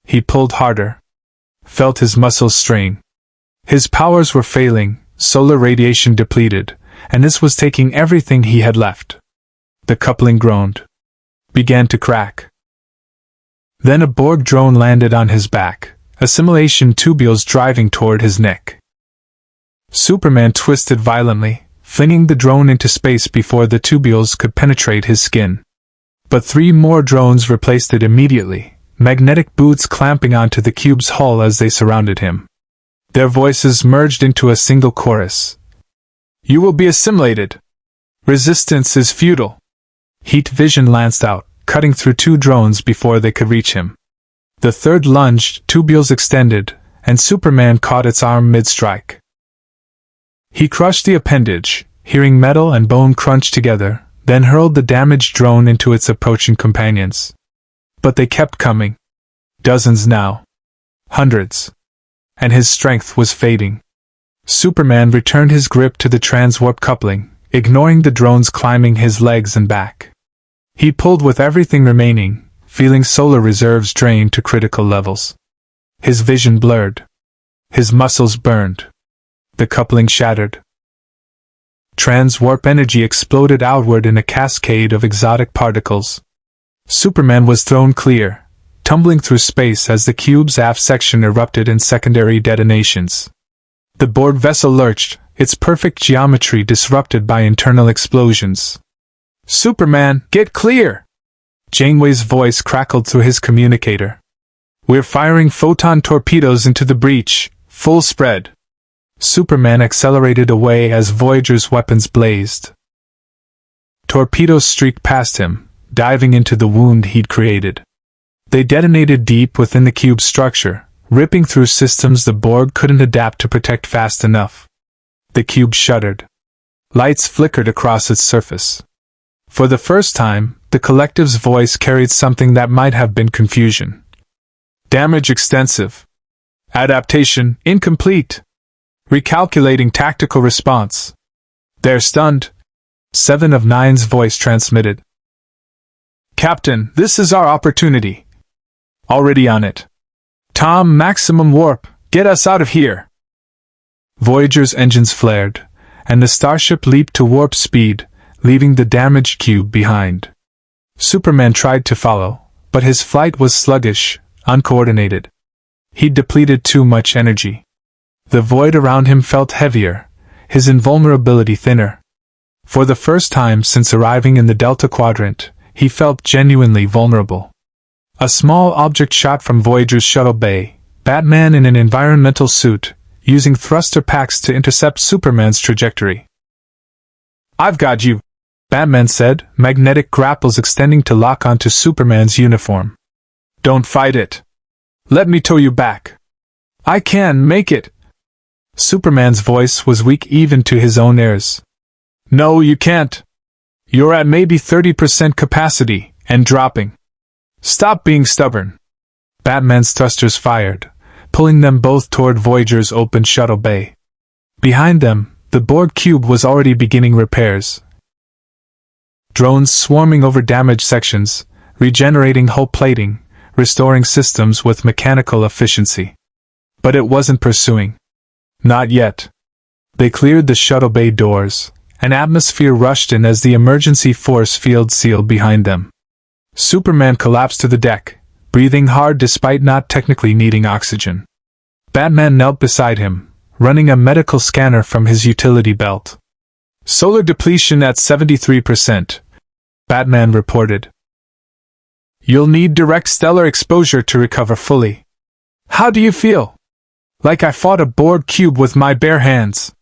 He pulled harder. Felt his muscles strain. His powers were failing, solar radiation depleted, and this was taking everything he had left. The coupling groaned. Began to crack. Then a Borg drone landed on his back, assimilation tubules driving toward his neck. Superman twisted violently, flinging the drone into space before the tubules could penetrate his skin. But 3 more drones replaced it immediately, magnetic boots clamping onto the cube's hull as they surrounded him. Their voices merged into a single chorus. "You will be assimilated. Resistance is futile." Heat vision lanced out, cutting through 2 drones before they could reach him. The third lunged, tubules extended, and Superman caught its arm mid-strike. He crushed the appendage, hearing metal and bone crunch together, then hurled the damaged drone into its approaching companions. But they kept coming. Dozens now. Hundreds. And his strength was fading. Superman returned his grip to the transwarp coupling, ignoring the drones climbing his legs and back. He pulled with everything remaining, feeling solar reserves drained to critical levels. His vision blurred. His muscles burned. The coupling shattered. Transwarp energy exploded outward in a cascade of exotic particles. Superman was thrown clear, tumbling through space as the cube's aft section erupted in secondary detonations. The Borg vessel lurched, its perfect geometry disrupted by internal explosions. "Superman, get clear!" Janeway's voice crackled through his communicator. "We're firing photon torpedoes into the breach, full spread." Superman accelerated away as Voyager's weapons blazed. Torpedoes streaked past him, diving into the wound he'd created. They detonated deep within the cube's structure, ripping through systems the Borg couldn't adapt to protect fast enough. The cube shuddered. Lights flickered across its surface. For the first time, the collective's voice carried something that might have been confusion. "Damage extensive. Adaptation incomplete. Recalculating tactical response. They're stunned." 7 of 9's voice transmitted. "Captain, this is our opportunity." "Already on it." "Tom, maximum warp, get us out of here." Voyager's engines flared, and the starship leaped to warp speed, leaving the damaged cube behind. Superman tried to follow, but his flight was sluggish, uncoordinated. He'd depleted too much energy. The void around him felt heavier, his invulnerability thinner. For the first time since arriving in the Delta Quadrant, he felt genuinely vulnerable. A small object shot from Voyager's shuttle bay, Batman in an environmental suit, using thruster packs to intercept Superman's trajectory. "I've got you," Batman said, magnetic grapples extending to lock onto Superman's uniform. "Don't fight it. Let me tow you back." "I can make it." Superman's voice was weak even to his own ears. "No, you can't. You're at maybe 30% capacity, and dropping. Stop being stubborn." Batman's thrusters fired, pulling them both toward Voyager's open shuttle bay. Behind them, the Borg cube was already beginning repairs. Drones swarming over damaged sections, regenerating hull plating, restoring systems with mechanical efficiency. But it wasn't pursuing. Not yet. They cleared the shuttle bay doors, and atmosphere rushed in as the emergency force field sealed behind them. Superman collapsed to the deck, breathing hard despite not technically needing oxygen. Batman knelt beside him, running a medical scanner from his utility belt. "Solar depletion at 73%, Batman reported. "You'll need direct stellar exposure to recover fully." "How do you feel?" "Like I fought a Borg cube with my bare hands."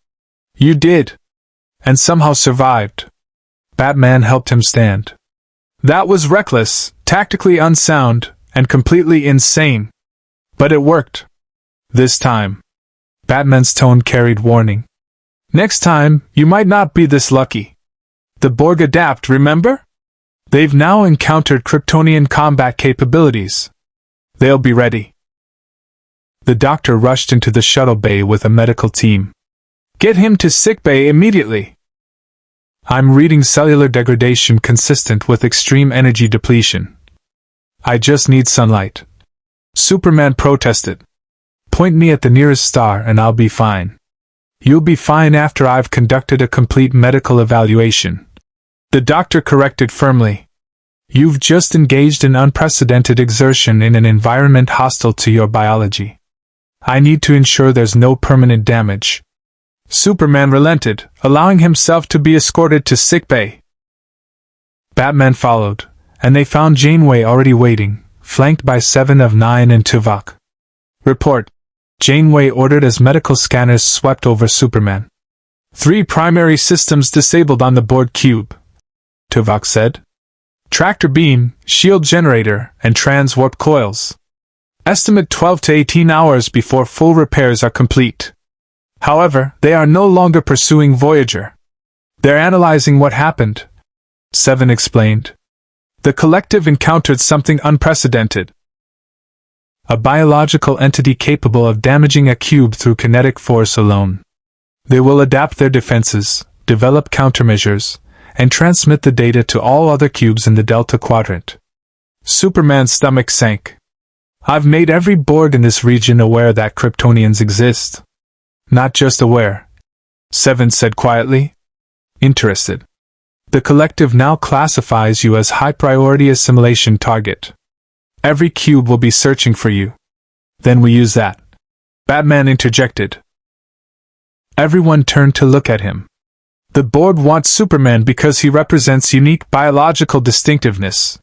"You did. And somehow survived." Batman helped him stand. "That was reckless, tactically unsound, and completely insane. But it worked. This time." Batman's tone carried warning. "Next time, you might not be this lucky. The Borg adapt, remember? They've now encountered Kryptonian combat capabilities. They'll be ready." The doctor rushed into the shuttle bay with a medical team. "Get him to sickbay immediately." "I'm reading cellular degradation consistent with extreme energy depletion. I just need sunlight." Superman protested. "Point me at the nearest star and I'll be fine." "You'll be fine after I've conducted a complete medical evaluation," the doctor corrected firmly. "You've just engaged in unprecedented exertion in an environment hostile to your biology. I need to ensure there's no permanent damage." Superman relented, allowing himself to be escorted to sickbay. Batman followed, and they found Janeway already waiting, flanked by 7 of 9 and Tuvok. "Report," Janeway ordered as medical scanners swept over Superman. 3 primary systems disabled on the Borg cube," Tuvok said. "Tractor beam, shield generator, and trans-warp coils. Estimate 12 to 18 hours before full repairs are complete. However, they are no longer pursuing Voyager. They're analyzing what happened," 7 explained. "The collective encountered something unprecedented. A biological entity capable of damaging a cube through kinetic force alone. They will adapt their defenses, develop countermeasures, and transmit the data to all other cubes in the Delta Quadrant." Superman's stomach sank. "I've made every Borg in this region aware that Kryptonians exist." "Not just aware," 7 said quietly. "Interested. The collective now classifies you as high-priority assimilation target. Every cube will be searching for you. Then we use that. Batman interjected. Everyone turned to look at him. The board wants Superman because he represents unique biological distinctiveness.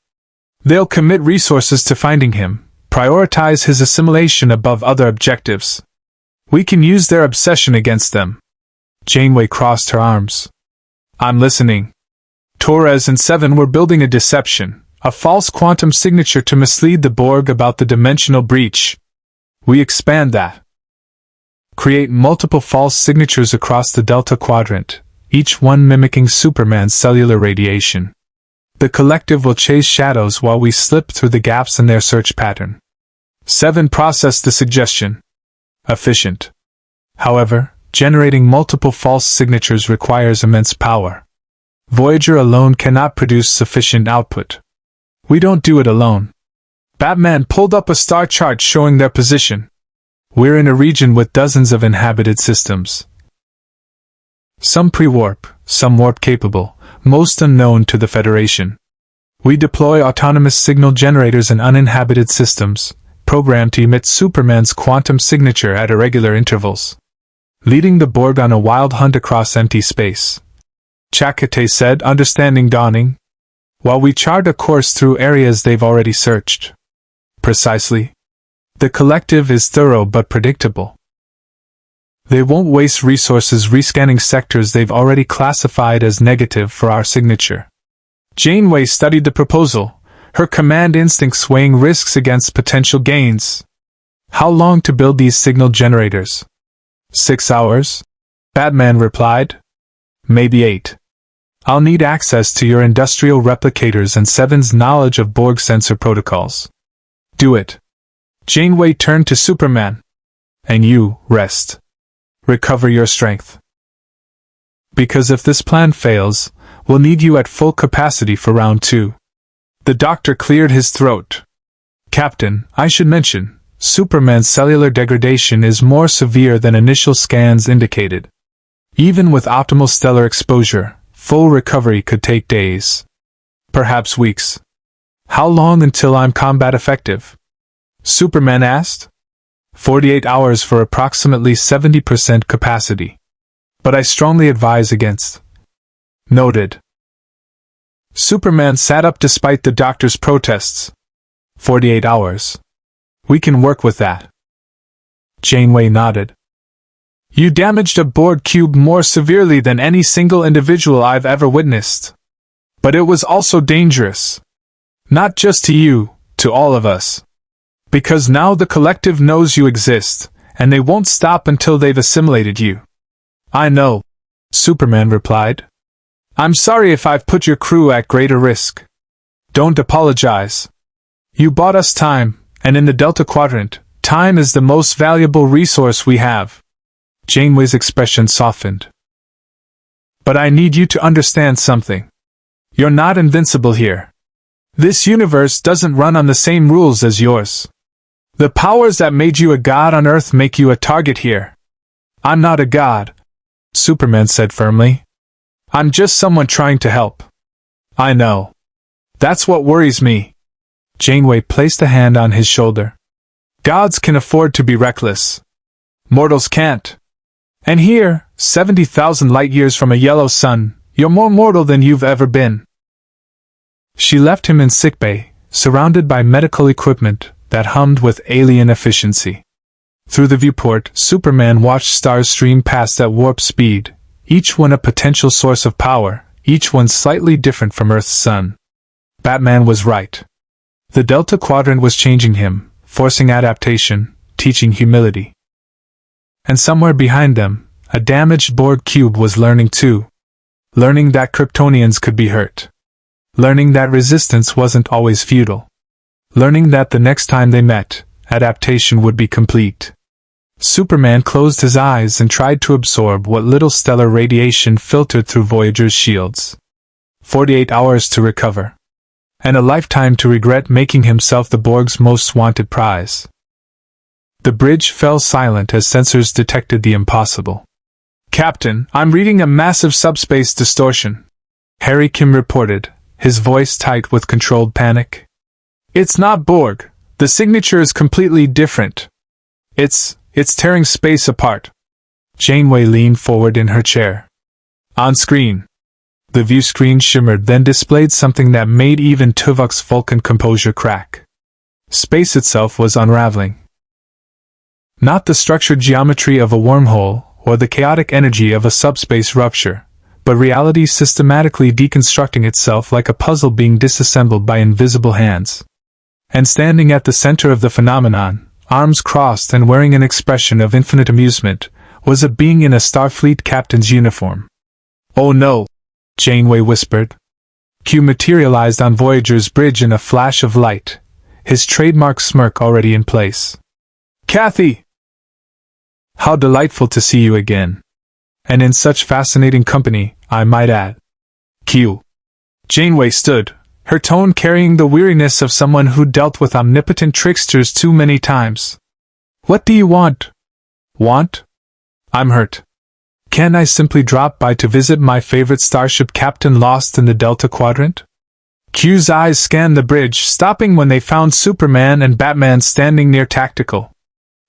They'll commit resources to finding him, prioritize his assimilation above other objectives. We can use their obsession against them. Janeway crossed her arms. I'm listening. Torres and Seven were building a deception, a false quantum signature to mislead the Borg about the dimensional breach. We expand that. Create multiple false signatures across the Delta Quadrant, each one mimicking Superman's cellular radiation. The collective will chase shadows while we slip through the gaps in their search pattern. Seven processed the suggestion. Efficient. However, generating multiple false signatures requires immense power. Voyager alone cannot produce sufficient output. We don't do it alone. Batman pulled up a star chart showing their position. We're in a region with dozens of inhabited systems. Some pre-warp, some warp-capable, most unknown to the Federation. We deploy autonomous signal generators in uninhabited systems, programmed to emit Superman's quantum signature at irregular intervals, leading the Borg on a wild hunt across empty space. Chakotay said, understanding dawning. While we chart a course through areas they've already searched. Precisely. The collective is thorough but predictable. They won't waste resources rescanning sectors they've already classified as negative for our signature. Janeway studied the proposal, her command instincts weighing risks against potential gains. How long to build these signal generators? 6 hours? Batman replied. Maybe 8. I'll need access to your industrial replicators and Seven's knowledge of Borg sensor protocols. Do it. Janeway turned to Superman. And you, rest. Recover your strength. Because if this plan fails, we'll need you at full capacity for round 2. The doctor cleared his throat. Captain, I should mention, Superman's cellular degradation is more severe than initial scans indicated. Even with optimal stellar exposure, full recovery could take days. Perhaps weeks. How long until I'm combat effective? Superman asked. 48 hours for approximately 70% capacity. But I strongly advise against. Noted. Superman sat up despite the doctor's protests. 48 hours. We can work with that. Janeway nodded. You damaged a Borg cube more severely than any single individual I've ever witnessed. But it was also dangerous. Not just to you, to all of us. Because now the collective knows you exist, and they won't stop until they've assimilated you. I know, Superman replied. I'm sorry if I've put your crew at greater risk. Don't apologize. You bought us time, and in the Delta Quadrant, time is the most valuable resource we have. Janeway's expression softened. But I need you to understand something. You're not invincible here. This universe doesn't run on the same rules as yours. The powers that made you a god on Earth make you a target here. I'm not a god, Superman said firmly. I'm just someone trying to help. I know. That's what worries me. Janeway placed a hand on his shoulder. Gods can afford to be reckless. Mortals can't. And here, 70,000 light-years from a yellow sun, you're more mortal than you've ever been. She left him in sickbay, surrounded by medical equipment that hummed with alien efficiency. Through the viewport, Superman watched stars stream past at warp speed, each one a potential source of power, each one slightly different from Earth's sun. Batman was right. The Delta Quadrant was changing him, forcing adaptation, teaching humility. And somewhere behind them, a damaged Borg cube was learning too. Learning that Kryptonians could be hurt. Learning that resistance wasn't always futile. Learning that the next time they met, adaptation would be complete. Superman closed his eyes and tried to absorb what little stellar radiation filtered through Voyager's shields. 48 hours to recover. And a lifetime to regret making himself the Borg's most wanted prize. The bridge fell silent as sensors detected the impossible. Captain, I'm reading a massive subspace distortion. Harry Kim reported, his voice tight with controlled panic. It's not Borg. The signature is completely different. It's tearing space apart. Janeway leaned forward in her chair. On screen. The view screen shimmered, then displayed something that made even Tuvok's Vulcan composure crack. Space itself was unraveling. Not the structured geometry of a wormhole or the chaotic energy of a subspace rupture, but reality systematically deconstructing itself like a puzzle being disassembled by invisible hands. And standing at the center of the phenomenon, arms crossed and wearing an expression of infinite amusement, was a being in a Starfleet captain's uniform. "Oh no!" Janeway whispered. Q materialized on Voyager's bridge in a flash of light, his trademark smirk already in place. "Kathy! How delightful to see you again. And in such fascinating company, I might add." Q. Janeway stood, her tone carrying the weariness of someone who dealt with omnipotent tricksters too many times. "What do you want?" "Want? I'm hurt. Can't I simply drop by to visit my favorite starship captain lost in the Delta Quadrant?" Q's eyes scanned the bridge, stopping when they found Superman and Batman standing near Tactical.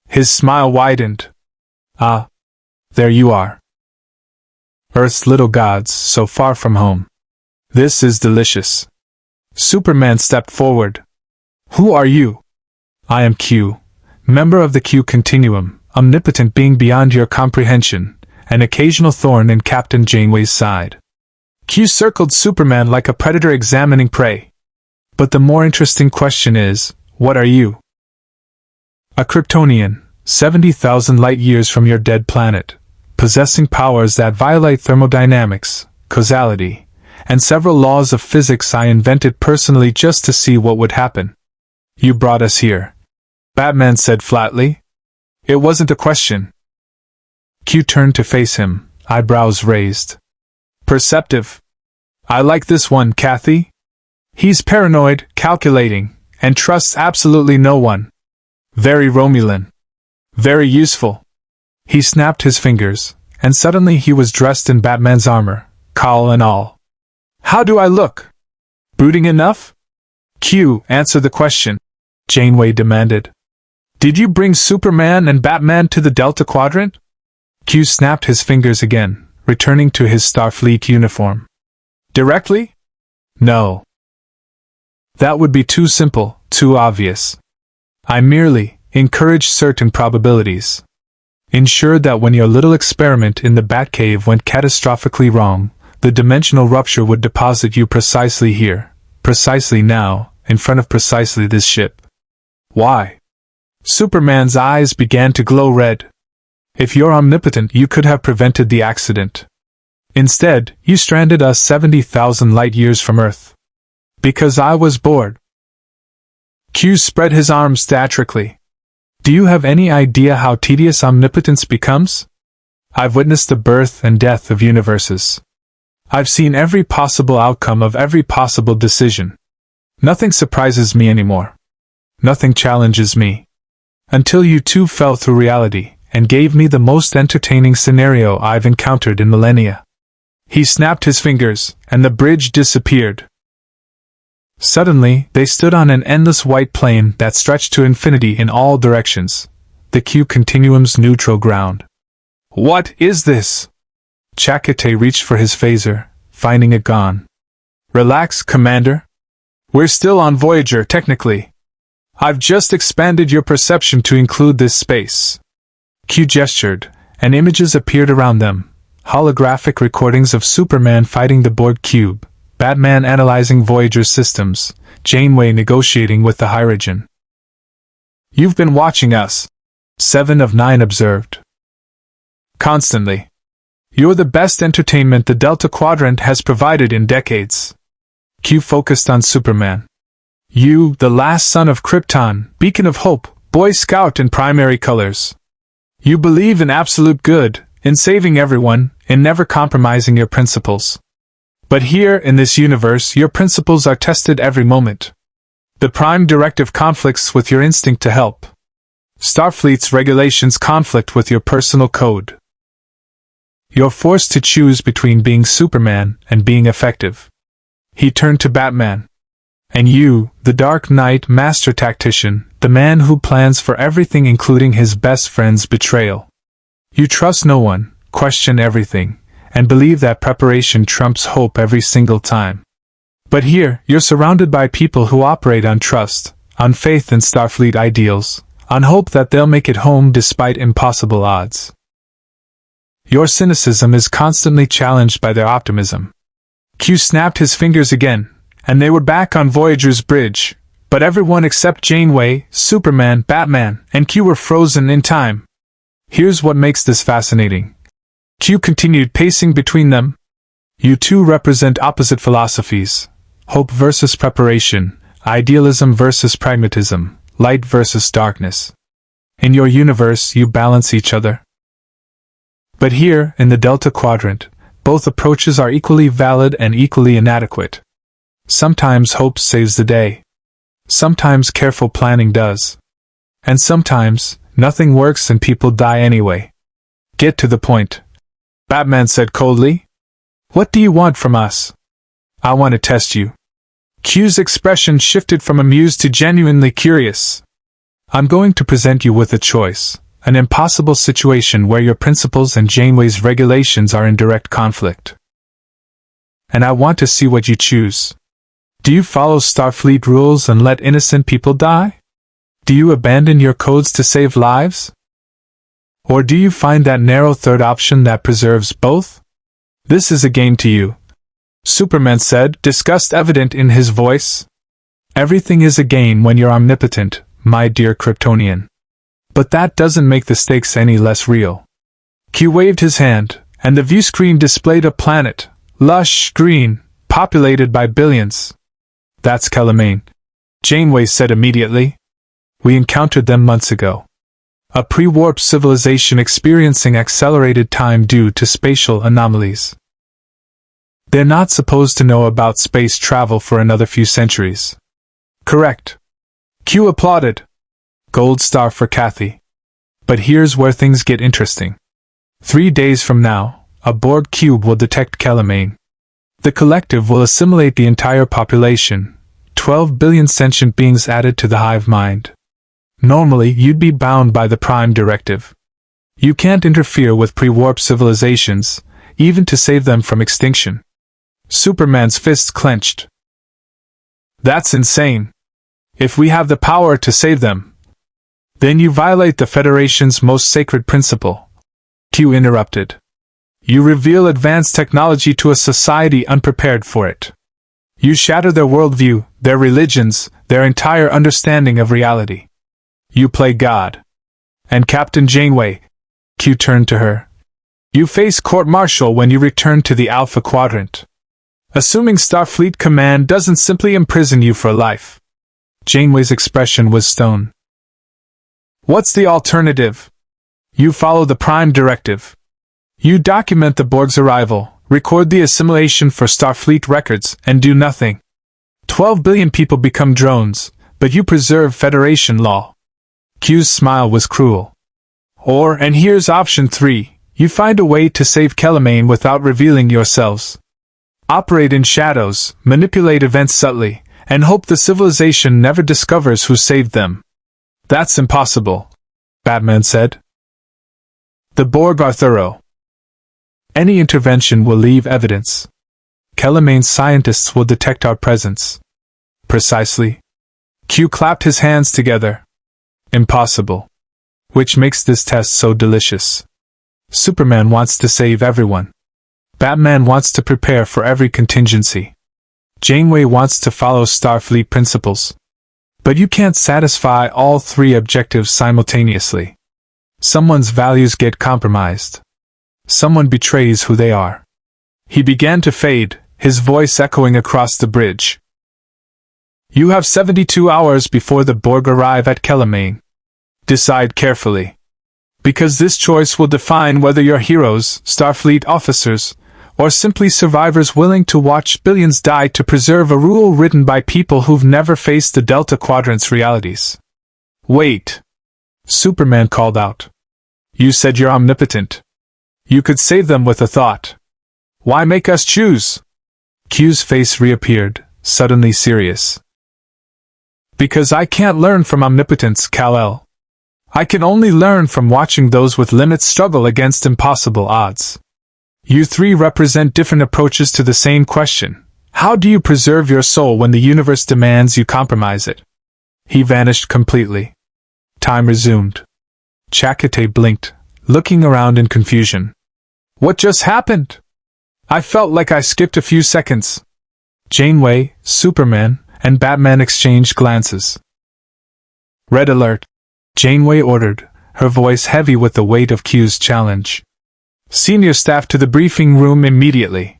His smile widened. "Ah, there you are. Earth's little gods, so far from home. This is delicious." Superman stepped forward. "Who are you?" "I am Q, member of the Q Continuum, omnipotent being beyond your comprehension, an occasional thorn in Captain Janeway's side." Q circled Superman like a predator examining prey. "But the more interesting question is, what are you?" "A Kryptonian, 70,000 light-years from your dead planet, possessing powers that violate thermodynamics, causality, and several laws of physics I invented personally just to see what would happen." "You brought us here," Batman said flatly. "It wasn't a question." Q turned to face him, eyebrows raised. "Perceptive. I like this one, Kathy. He's paranoid, calculating, and trusts absolutely no one. Very Romulan. Very useful." He snapped his fingers, and suddenly he was dressed in Batman's armor, cowl and all. "How do I look? Brooding enough?" "Q, answer the question," Janeway demanded. "Did you bring Superman and Batman to the Delta Quadrant?" Q snapped his fingers again, returning to his Starfleet uniform. "Directly? No. That would be too simple, too obvious. I merely encouraged certain probabilities. Ensured that when your little experiment in the Batcave went catastrophically wrong, the dimensional rupture would deposit you precisely here, precisely now, in front of precisely this ship." "Why?" Superman's eyes began to glow red. "If you're omnipotent, you could have prevented the accident. Instead, you stranded us 70,000 light-years from Earth. Because I was bored." Q spread his arms theatrically. "Do you have any idea how tedious omnipotence becomes? I've witnessed the birth and death of universes. I've seen every possible outcome of every possible decision. Nothing surprises me anymore. Nothing challenges me. Until you two fell through reality and gave me the most entertaining scenario I've encountered in millennia." He snapped his fingers, and the bridge disappeared. Suddenly, they stood on an endless white plain that stretched to infinity in all directions, the Q Continuum's neutral ground. "What is this?" Chakotay reached for his phaser, finding it gone. "Relax, Commander. We're still on Voyager, technically. I've just expanded your perception to include this space." Q gestured, and images appeared around them, holographic recordings of Superman fighting the Borg cube, Batman analyzing Voyager's systems, Janeway negotiating with the Hyrogen. "You've been watching us," 7 of 9 observed. "Constantly. You're the best entertainment the Delta Quadrant has provided in decades." Q focused on Superman. "You, the last son of Krypton, beacon of hope, Boy Scout in primary colors. You believe in absolute good, in saving everyone, in never compromising your principles. But here, in this universe, your principles are tested every moment. The Prime Directive conflicts with your instinct to help. Starfleet's regulations conflict with your personal code. you're forced to choose between being Superman and being effective. He turned to Batman. And you, the Dark Knight master tactician, the man who plans for everything including his best friend's betrayal. You trust no one, question everything, and believe that preparation trumps hope every single time. But here, you're surrounded by people who operate on trust, on faith in Starfleet ideals, on hope that they'll make it home despite impossible odds. Your cynicism is constantly challenged by their optimism. Q snapped his fingers again, and they were back on Voyager's bridge, but everyone except Janeway, Superman, Batman, and Q were frozen in time. Here's what makes this fascinating. Q continued pacing between them. You two represent opposite philosophies. Hope versus preparation, idealism versus pragmatism, light versus darkness. In your universe, you balance each other. But here, in the Delta Quadrant, both approaches are equally valid and equally inadequate. Sometimes hope saves the day. Sometimes careful planning does. And sometimes, nothing works and people die anyway. Get to the point. Batman said coldly. What do you want from us? I want to test you. Q's expression shifted from amused to genuinely curious. I'm going to present you with a choice, an impossible situation where your principles and Janeway's regulations are in direct conflict. And I want to see what you choose. Do you follow Starfleet rules and let innocent people die? Do you abandon your codes to save lives? Or do you find that narrow third option that preserves both? This is a game to you, Superman said, disgust evident in his voice. Everything is a game when you're omnipotent, my dear Kryptonian. But that doesn't make the stakes any less real. Q waved his hand, and the view screen displayed a planet, lush green, populated by billions. That's Kellmagne, Janeway said immediately. We encountered them months ago. A pre-warp civilization experiencing accelerated time due to spatial anomalies. They're not supposed to know about space travel for another few centuries. Correct. Q applauded. Gold star for Kathy. But here's where things get interesting. 3 days from now, a Borg cube will detect Kellmagne. The collective will assimilate the entire population, 12 billion sentient beings added to the hive mind. Normally, you'd be bound by the Prime Directive. You can't interfere with pre-warp civilizations, even to save them from extinction. Superman's fists clenched. That's insane. If we have the power to save them, then you violate the Federation's most sacred principle. Q interrupted. You reveal advanced technology to a society unprepared for it. You shatter their worldview, their religions, their entire understanding of reality. You play God. And Captain Janeway, Q turned to her, you face court-martial when you return to the Alpha Quadrant. Assuming Starfleet Command doesn't simply imprison you for life. Janeway's expression was stone. What's the alternative? You follow the Prime Directive. You document the Borg's arrival, record the assimilation for Starfleet records, and do nothing. 12 billion people become drones, but you preserve Federation law. Q's smile was cruel. Or, and here's option 3, you find a way to save Kellmagne without revealing yourselves. Operate in shadows, manipulate events subtly, and hope the civilization never discovers who saved them. That's impossible, Batman said. The Borg are thorough. Any intervention will leave evidence. Kellmagne's scientists will detect our presence. Precisely. Q clapped his hands together. Impossible. Which makes this test so delicious. Superman wants to save everyone. Batman wants to prepare for every contingency. Janeway wants to follow Starfleet principles. But you can't satisfy all three objectives simultaneously. Someone's values get compromised. Someone betrays who they are. He began to fade, his voice echoing across the bridge. You have 72 hours before the Borg arrive at Kellmagne. Decide carefully. Because this choice will define whether you're heroes, Starfleet officers, or simply survivors willing to watch billions die to preserve a rule written by people who've never faced the Delta Quadrant's realities. Wait. Superman called out. You said you're omnipotent. You could save them with a thought. Why make us choose? Q's face reappeared, suddenly serious. Because I can't learn from omnipotence, Kal-El. I can only learn from watching those with limits struggle against impossible odds. You three represent different approaches to the same question. How do you preserve your soul when the universe demands you compromise it? He vanished completely. Time resumed. Chakotay blinked, looking around in confusion. What just happened? I felt like I skipped a few seconds. Janeway, Superman, and Batman exchanged glances. Red alert, Janeway ordered, her voice heavy with the weight of Q's challenge. Senior staff to the briefing room immediately.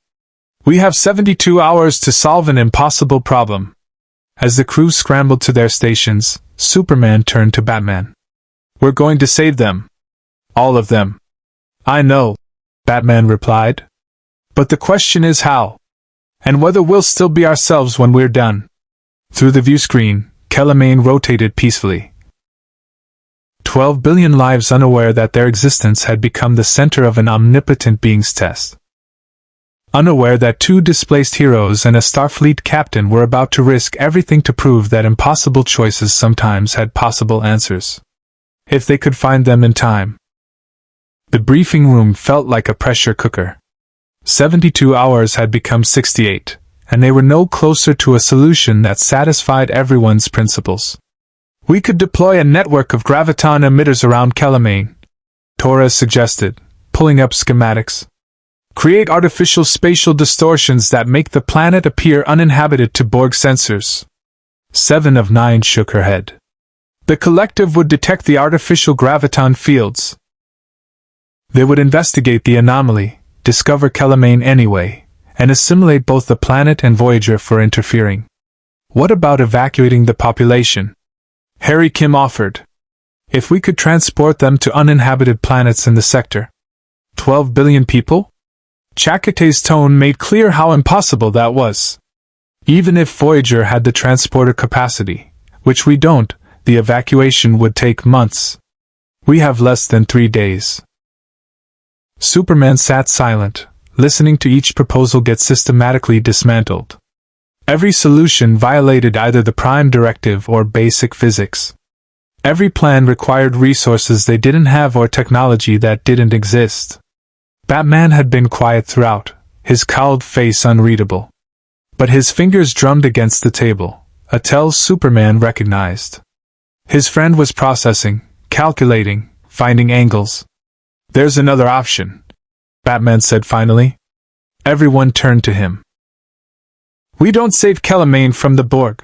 We have 72 hours to solve an impossible problem. As the crew scrambled to their stations, Superman turned to Batman. We're going to save them. All of them. I know, Batman replied. But the question is how? And whether we'll still be ourselves when we're done. Through the view screen, Kellmagne rotated peacefully. 12 billion lives unaware that their existence had become the center of an omnipotent being's test. Unaware that 2 displaced heroes and a Starfleet captain were about to risk everything to prove that impossible choices sometimes had possible answers. If they could find them in time. The briefing room felt like a pressure cooker. 72 hours had become 68, and they were no closer to a solution that satisfied everyone's principles. We could deploy a network of graviton emitters around Kellmagne, Torres suggested, pulling up schematics. Create artificial spatial distortions that make the planet appear uninhabited to Borg sensors. 7 of 9 shook her head. The collective would detect the artificial graviton fields. They would investigate the anomaly, discover Kellmagne anyway, and assimilate both the planet and Voyager for interfering. What about evacuating the population? Harry Kim offered. If we could transport them to uninhabited planets in the sector. 12 billion people? Chakotay's tone made clear how impossible that was. Even if Voyager had the transporter capacity, which we don't, the evacuation would take months. We have less than 3 days. Superman sat silent, listening to each proposal get systematically dismantled. Every solution violated either the Prime Directive or basic physics. Every plan required resources they didn't have or technology that didn't exist. Batman had been quiet throughout, his cowled face unreadable. But his fingers drummed against the table, a tell Superman recognized. His friend was processing, calculating, finding angles. There's another option, Batman said finally. Everyone turned to him. We don't save Kellmagne from the Borg.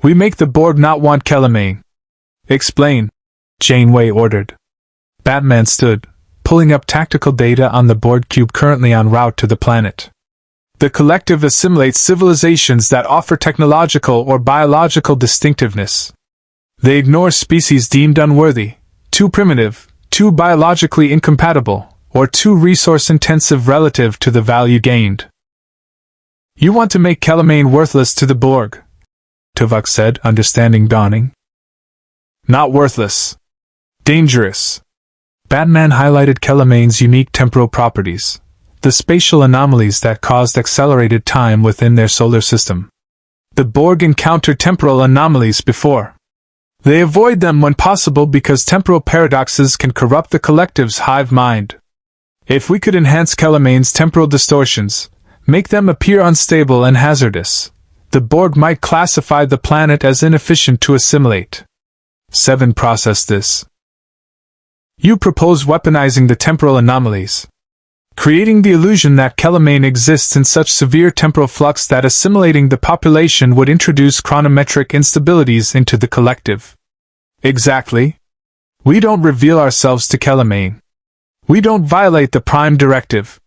We make the Borg not want Kellmagne. Explain, Janeway ordered. Batman stood, pulling up tactical data on the Borg cube currently en route to the planet. The collective assimilates civilizations that offer technological or biological distinctiveness. They ignore species deemed unworthy, too primitive, too biologically incompatible, or too resource-intensive relative to the value gained. You want to make Kellmagne worthless to the Borg, Tuvok said, understanding dawning. Not worthless. Dangerous. Batman highlighted Kellmagne's unique temporal properties, the spatial anomalies that caused accelerated time within their solar system. The Borg encountered temporal anomalies before. They avoid them when possible because temporal paradoxes can corrupt the collective's hive mind. If we could enhance Kellmagne's temporal distortions, make them appear unstable and hazardous, the Borg might classify the planet as inefficient to assimilate. 7 processed this. You propose weaponizing the temporal anomalies, creating the illusion that Kellmagne exists in such severe temporal flux that assimilating the population would introduce chronometric instabilities into the collective. Exactly. We don't reveal ourselves to Kellmagne. We don't violate the Prime Directive.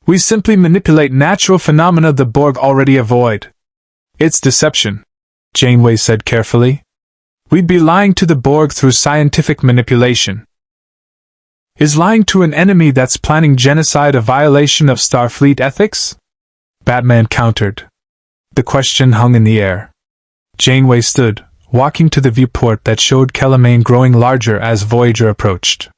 We simply manipulate natural phenomena the Borg already avoid. It's deception, Janeway said carefully. We'd be lying to the Borg through scientific manipulation. Is lying to an enemy that's planning genocide a violation of Starfleet ethics? Batman countered. The question hung in the air. Janeway stood, walking to the viewport that showed Kellmagne growing larger as Voyager approached.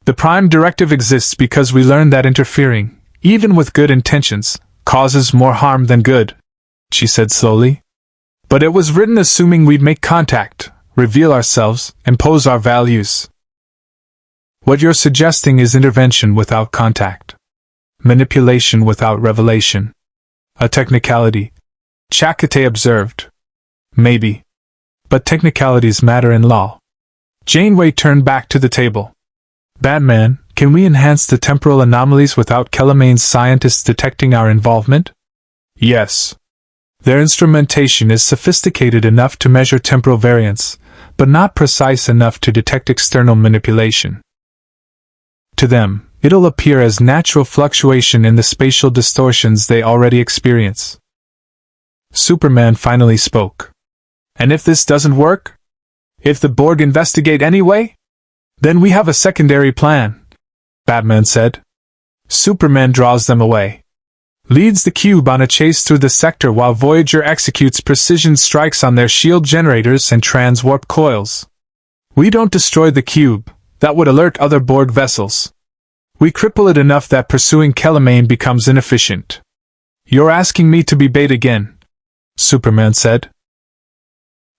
The Prime Directive exists because we learned that interfering, even with good intentions, causes more harm than good, she said slowly. But it was written assuming we'd make contact, reveal ourselves, impose our values. What you're suggesting is intervention without contact. Manipulation without revelation. A technicality, Chakotay observed. Maybe. But technicalities matter in law. Janeway turned back to the table. Batman, can we enhance the temporal anomalies without Kellmagne's scientists detecting our involvement? Yes. Their instrumentation is sophisticated enough to measure temporal variance, but not precise enough to detect external manipulation. To them, it'll appear as natural fluctuation in the spatial distortions they already experience. Superman finally spoke. And if this doesn't work? If the Borg investigate anyway? Then we have a secondary plan, Batman said. Superman draws them away. Leads the cube on a chase through the sector while Voyager executes precision strikes on their shield generators and transwarp coils. We don't destroy the cube, that would alert other Borg vessels. We cripple it enough that pursuing Kellmagne becomes inefficient. You're asking me to be bait again, Superman said.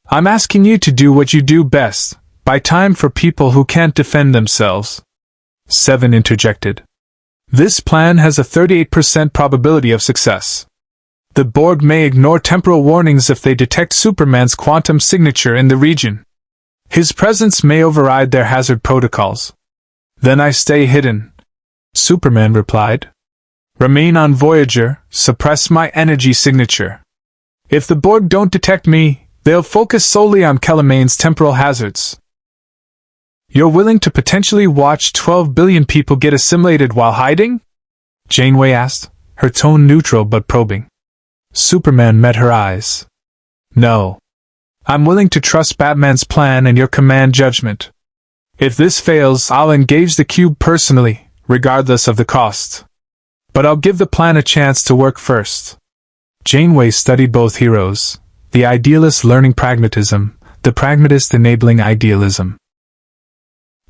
I'm asking you to do what you do best, buy time for people who can't defend themselves. Seven interjected. This plan has a 38% probability of success. The Borg may ignore temporal warnings if they detect Superman's quantum signature in the region. His presence may override their hazard protocols. Then I stay hidden, Superman replied. Remain on Voyager, suppress my energy signature. If the Borg don't detect me, they'll focus solely on Kellmagne's temporal hazards. You're willing to potentially watch 12 billion people get assimilated while hiding? Janeway asked, her tone neutral but probing. Superman met her eyes. No. I'm willing to trust Batman's plan and your command judgment. If this fails, I'll engage the cube personally, regardless of the cost. But I'll give the plan a chance to work first. Janeway studied both heroes, the idealist learning pragmatism, the pragmatist enabling idealism.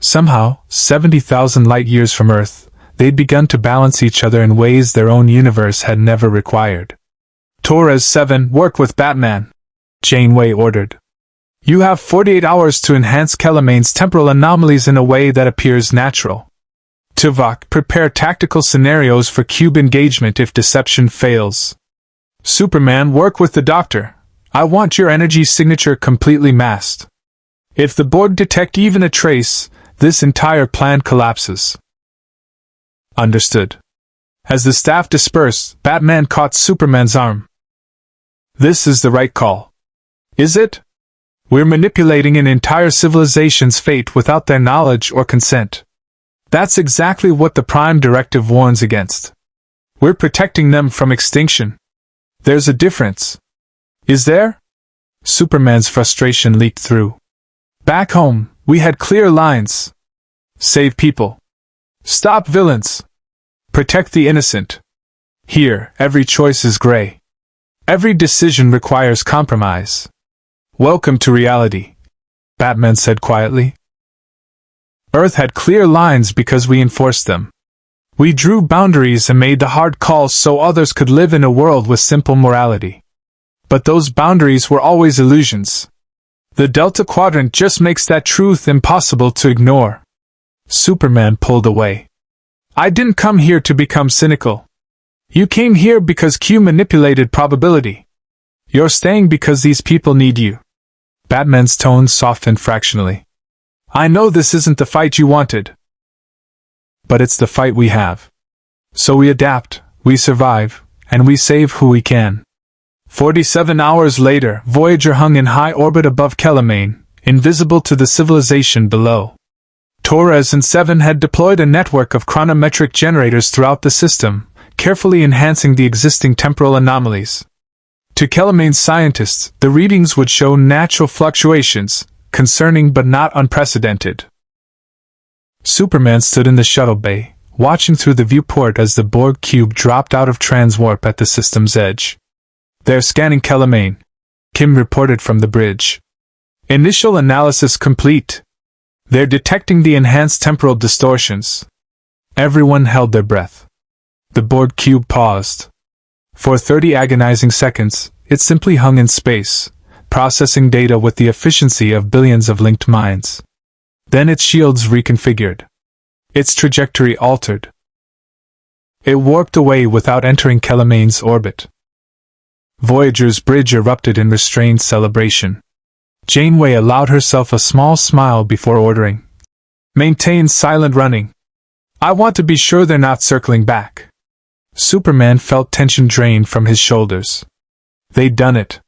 Somehow, 70,000 light-years from Earth, they'd begun to balance each other in ways their own universe had never required. Torres 7, work with Batman, Janeway ordered. You have 48 hours to enhance Kellmagne's temporal anomalies in a way that appears natural. Tuvok, prepare tactical scenarios for cube engagement if deception fails. Superman, work with the Doctor. I want your energy signature completely masked. If the Borg detect even a trace, this entire plan collapses. Understood. As the staff dispersed, Batman caught Superman's arm. This is the right call. Is it? We're manipulating an entire civilization's fate without their knowledge or consent. That's exactly what the Prime Directive warns against. We're protecting them from extinction. There's a difference. Is there? Superman's frustration leaked through. Back home, we had clear lines. Save people. Stop villains. Protect the innocent. Here, every choice is gray. Every decision requires compromise. Welcome to reality, Batman said quietly. Earth had clear lines because we enforced them. We drew boundaries and made the hard calls so others could live in a world with simple morality. But those boundaries were always illusions. The Delta Quadrant just makes that truth impossible to ignore. Superman pulled away. I didn't come here to become cynical. You came here because Q manipulated probability. You're staying because these people need you. Batman's tone softened fractionally. I know this isn't the fight you wanted. But it's the fight we have. So we adapt, we survive, and we save who we can. 47 hours later, Voyager hung in high orbit above Kellmagne, invisible to the civilization below. Torres and Seven had deployed a network of chronometric generators throughout the system, carefully enhancing the existing temporal anomalies. To Kellmagne's scientists, the readings would show natural fluctuations, concerning but not unprecedented. Superman stood in the shuttle bay, watching through the viewport as the Borg cube dropped out of transwarp at the system's edge. They're scanning Kellmagne, Kim reported from the bridge. Initial analysis complete. They're detecting the enhanced temporal distortions. Everyone held their breath. The Borg cube paused. For 30 agonizing seconds, it simply hung in space, processing data with the efficiency of billions of linked minds. Then its shields reconfigured. Its trajectory altered. It warped away without entering Kellmagne's orbit. Voyager's bridge erupted in restrained celebration. Janeway allowed herself a small smile before ordering, "Maintain silent running. I want to be sure they're not circling back." Superman felt tension drain from his shoulders. They'd done it.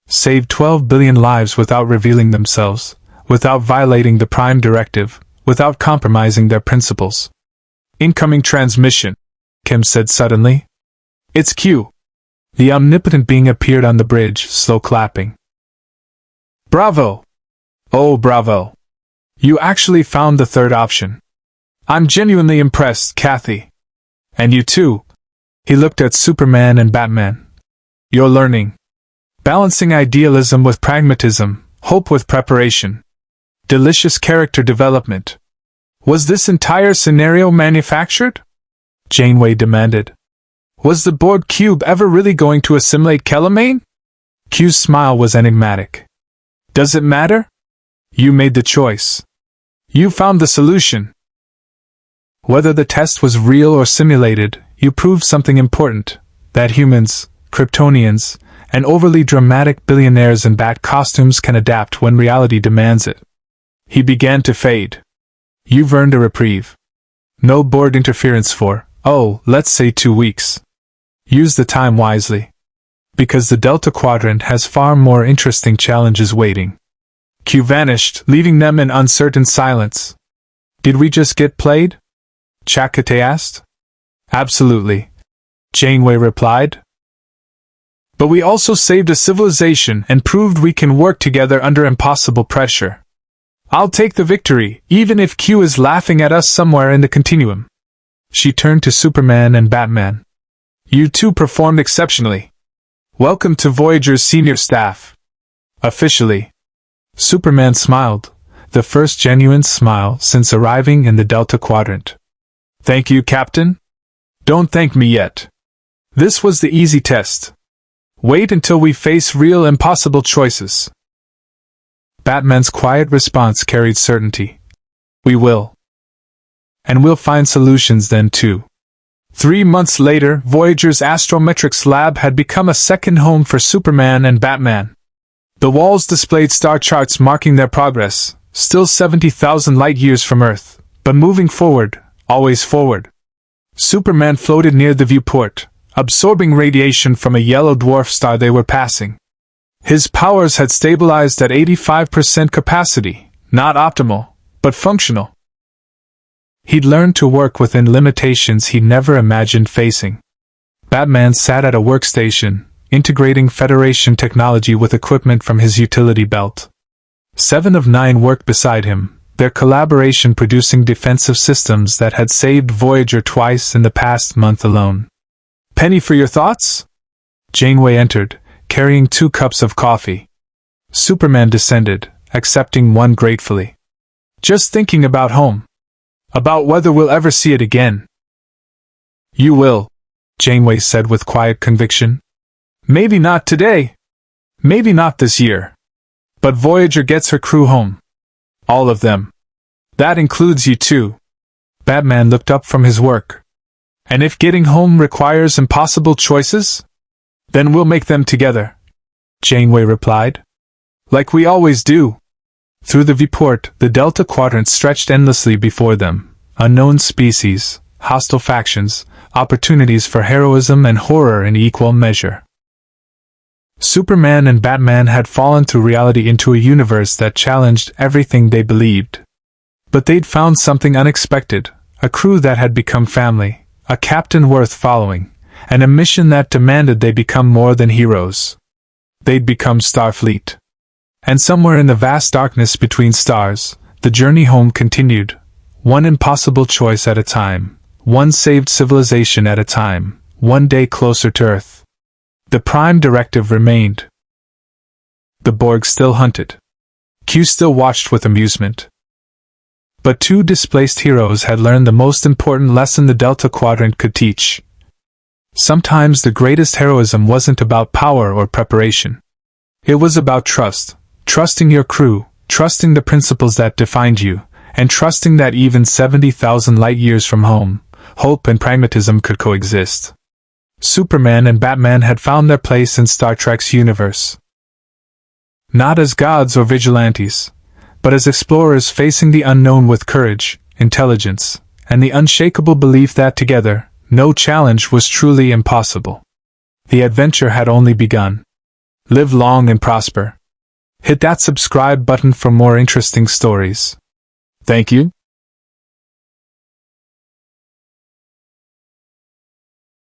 Saved 12 billion lives without revealing themselves, without violating the Prime Directive, without compromising their principles. "Incoming transmission," Kim said suddenly. "It's Q." The omnipotent being appeared on the bridge, slow clapping. "Bravo! Oh, bravo! You actually found the third option. I'm genuinely impressed, Kathy. And you too." He looked at Superman and Batman. "You're learning. Balancing idealism with pragmatism, hope with preparation. Delicious character development. Was this entire scenario manufactured?" Janeway demanded. "Was the Borg cube ever really going to assimilate Kellmagne?" Q's smile was enigmatic. "Does it matter? You made the choice. You found the solution. Whether the test was real or simulated, you proved something important, that humans, Kryptonians, and overly dramatic billionaires in bat costumes can adapt when reality demands it." He began to fade. "You've earned a reprieve. No Borg interference for, let's say 2 weeks. Use the time wisely. Because the Delta Quadrant has far more interesting challenges waiting." Q vanished, leaving them in uncertain silence. "Did we just get played?" Chakotay asked. "Absolutely," Janeway replied. "But we also saved a civilization and proved we can work together under impossible pressure. I'll take the victory, even if Q is laughing at us somewhere in the continuum." She turned to Superman and Batman. "You two performed exceptionally. Welcome to Voyager's senior staff." "Officially." Superman smiled, the first genuine smile since arriving in the Delta Quadrant. "Thank you, Captain. Don't thank me yet. This was the easy test. Wait until we face real impossible choices." Batman's quiet response carried certainty. "We will. And we'll find solutions then too." 3 months later, Voyager's astrometrics lab had become a second home for Superman and Batman. The walls displayed star charts marking their progress, still 70,000 light-years from Earth, but moving forward, always forward. Superman floated near the viewport, absorbing radiation from a yellow dwarf star they were passing. His powers had stabilized at 85% capacity, not optimal, but functional. He'd learned to work within limitations he never imagined facing. Batman sat at a workstation, integrating Federation technology with equipment from his utility belt. 7 of 9 worked beside him, their collaboration producing defensive systems that had saved Voyager twice in the past month alone. "Penny for your thoughts?" Janeway entered, carrying 2 cups of coffee. Superman descended, accepting one gratefully. "Just thinking about home. About whether we'll ever see it again." "You will," Janeway said with quiet conviction. "Maybe not today. Maybe not this year. But Voyager gets her crew home. All of them. That includes you too." Batman looked up from his work. "And if getting home requires impossible choices? Then we'll make them together," Janeway replied. "Like we always do." Through the viewport, the Delta Quadrant stretched endlessly before them. Unknown species, hostile factions, opportunities for heroism and horror in equal measure. Superman and Batman had fallen through reality into a universe that challenged everything they believed. But they'd found something unexpected, a crew that had become family, a captain worth following, and a mission that demanded they become more than heroes. They'd become Starfleet. And somewhere in the vast darkness between stars, the journey home continued, one impossible choice at a time, one saved civilization at a time, one day closer to Earth. The Prime Directive remained. The Borg still hunted. Q still watched with amusement. But two displaced heroes had learned the most important lesson the Delta Quadrant could teach. Sometimes the greatest heroism wasn't about power or preparation. It was about trust, trusting your crew, trusting the principles that defined you, and trusting that even 70,000 light-years from home, hope and pragmatism could coexist. Superman and Batman had found their place in Star Trek's universe. Not as gods or vigilantes, but as explorers facing the unknown with courage, intelligence, and the unshakable belief that together, no challenge was truly impossible. The adventure had only begun. Live long and prosper. Hit that subscribe button for more interesting stories. Thank you.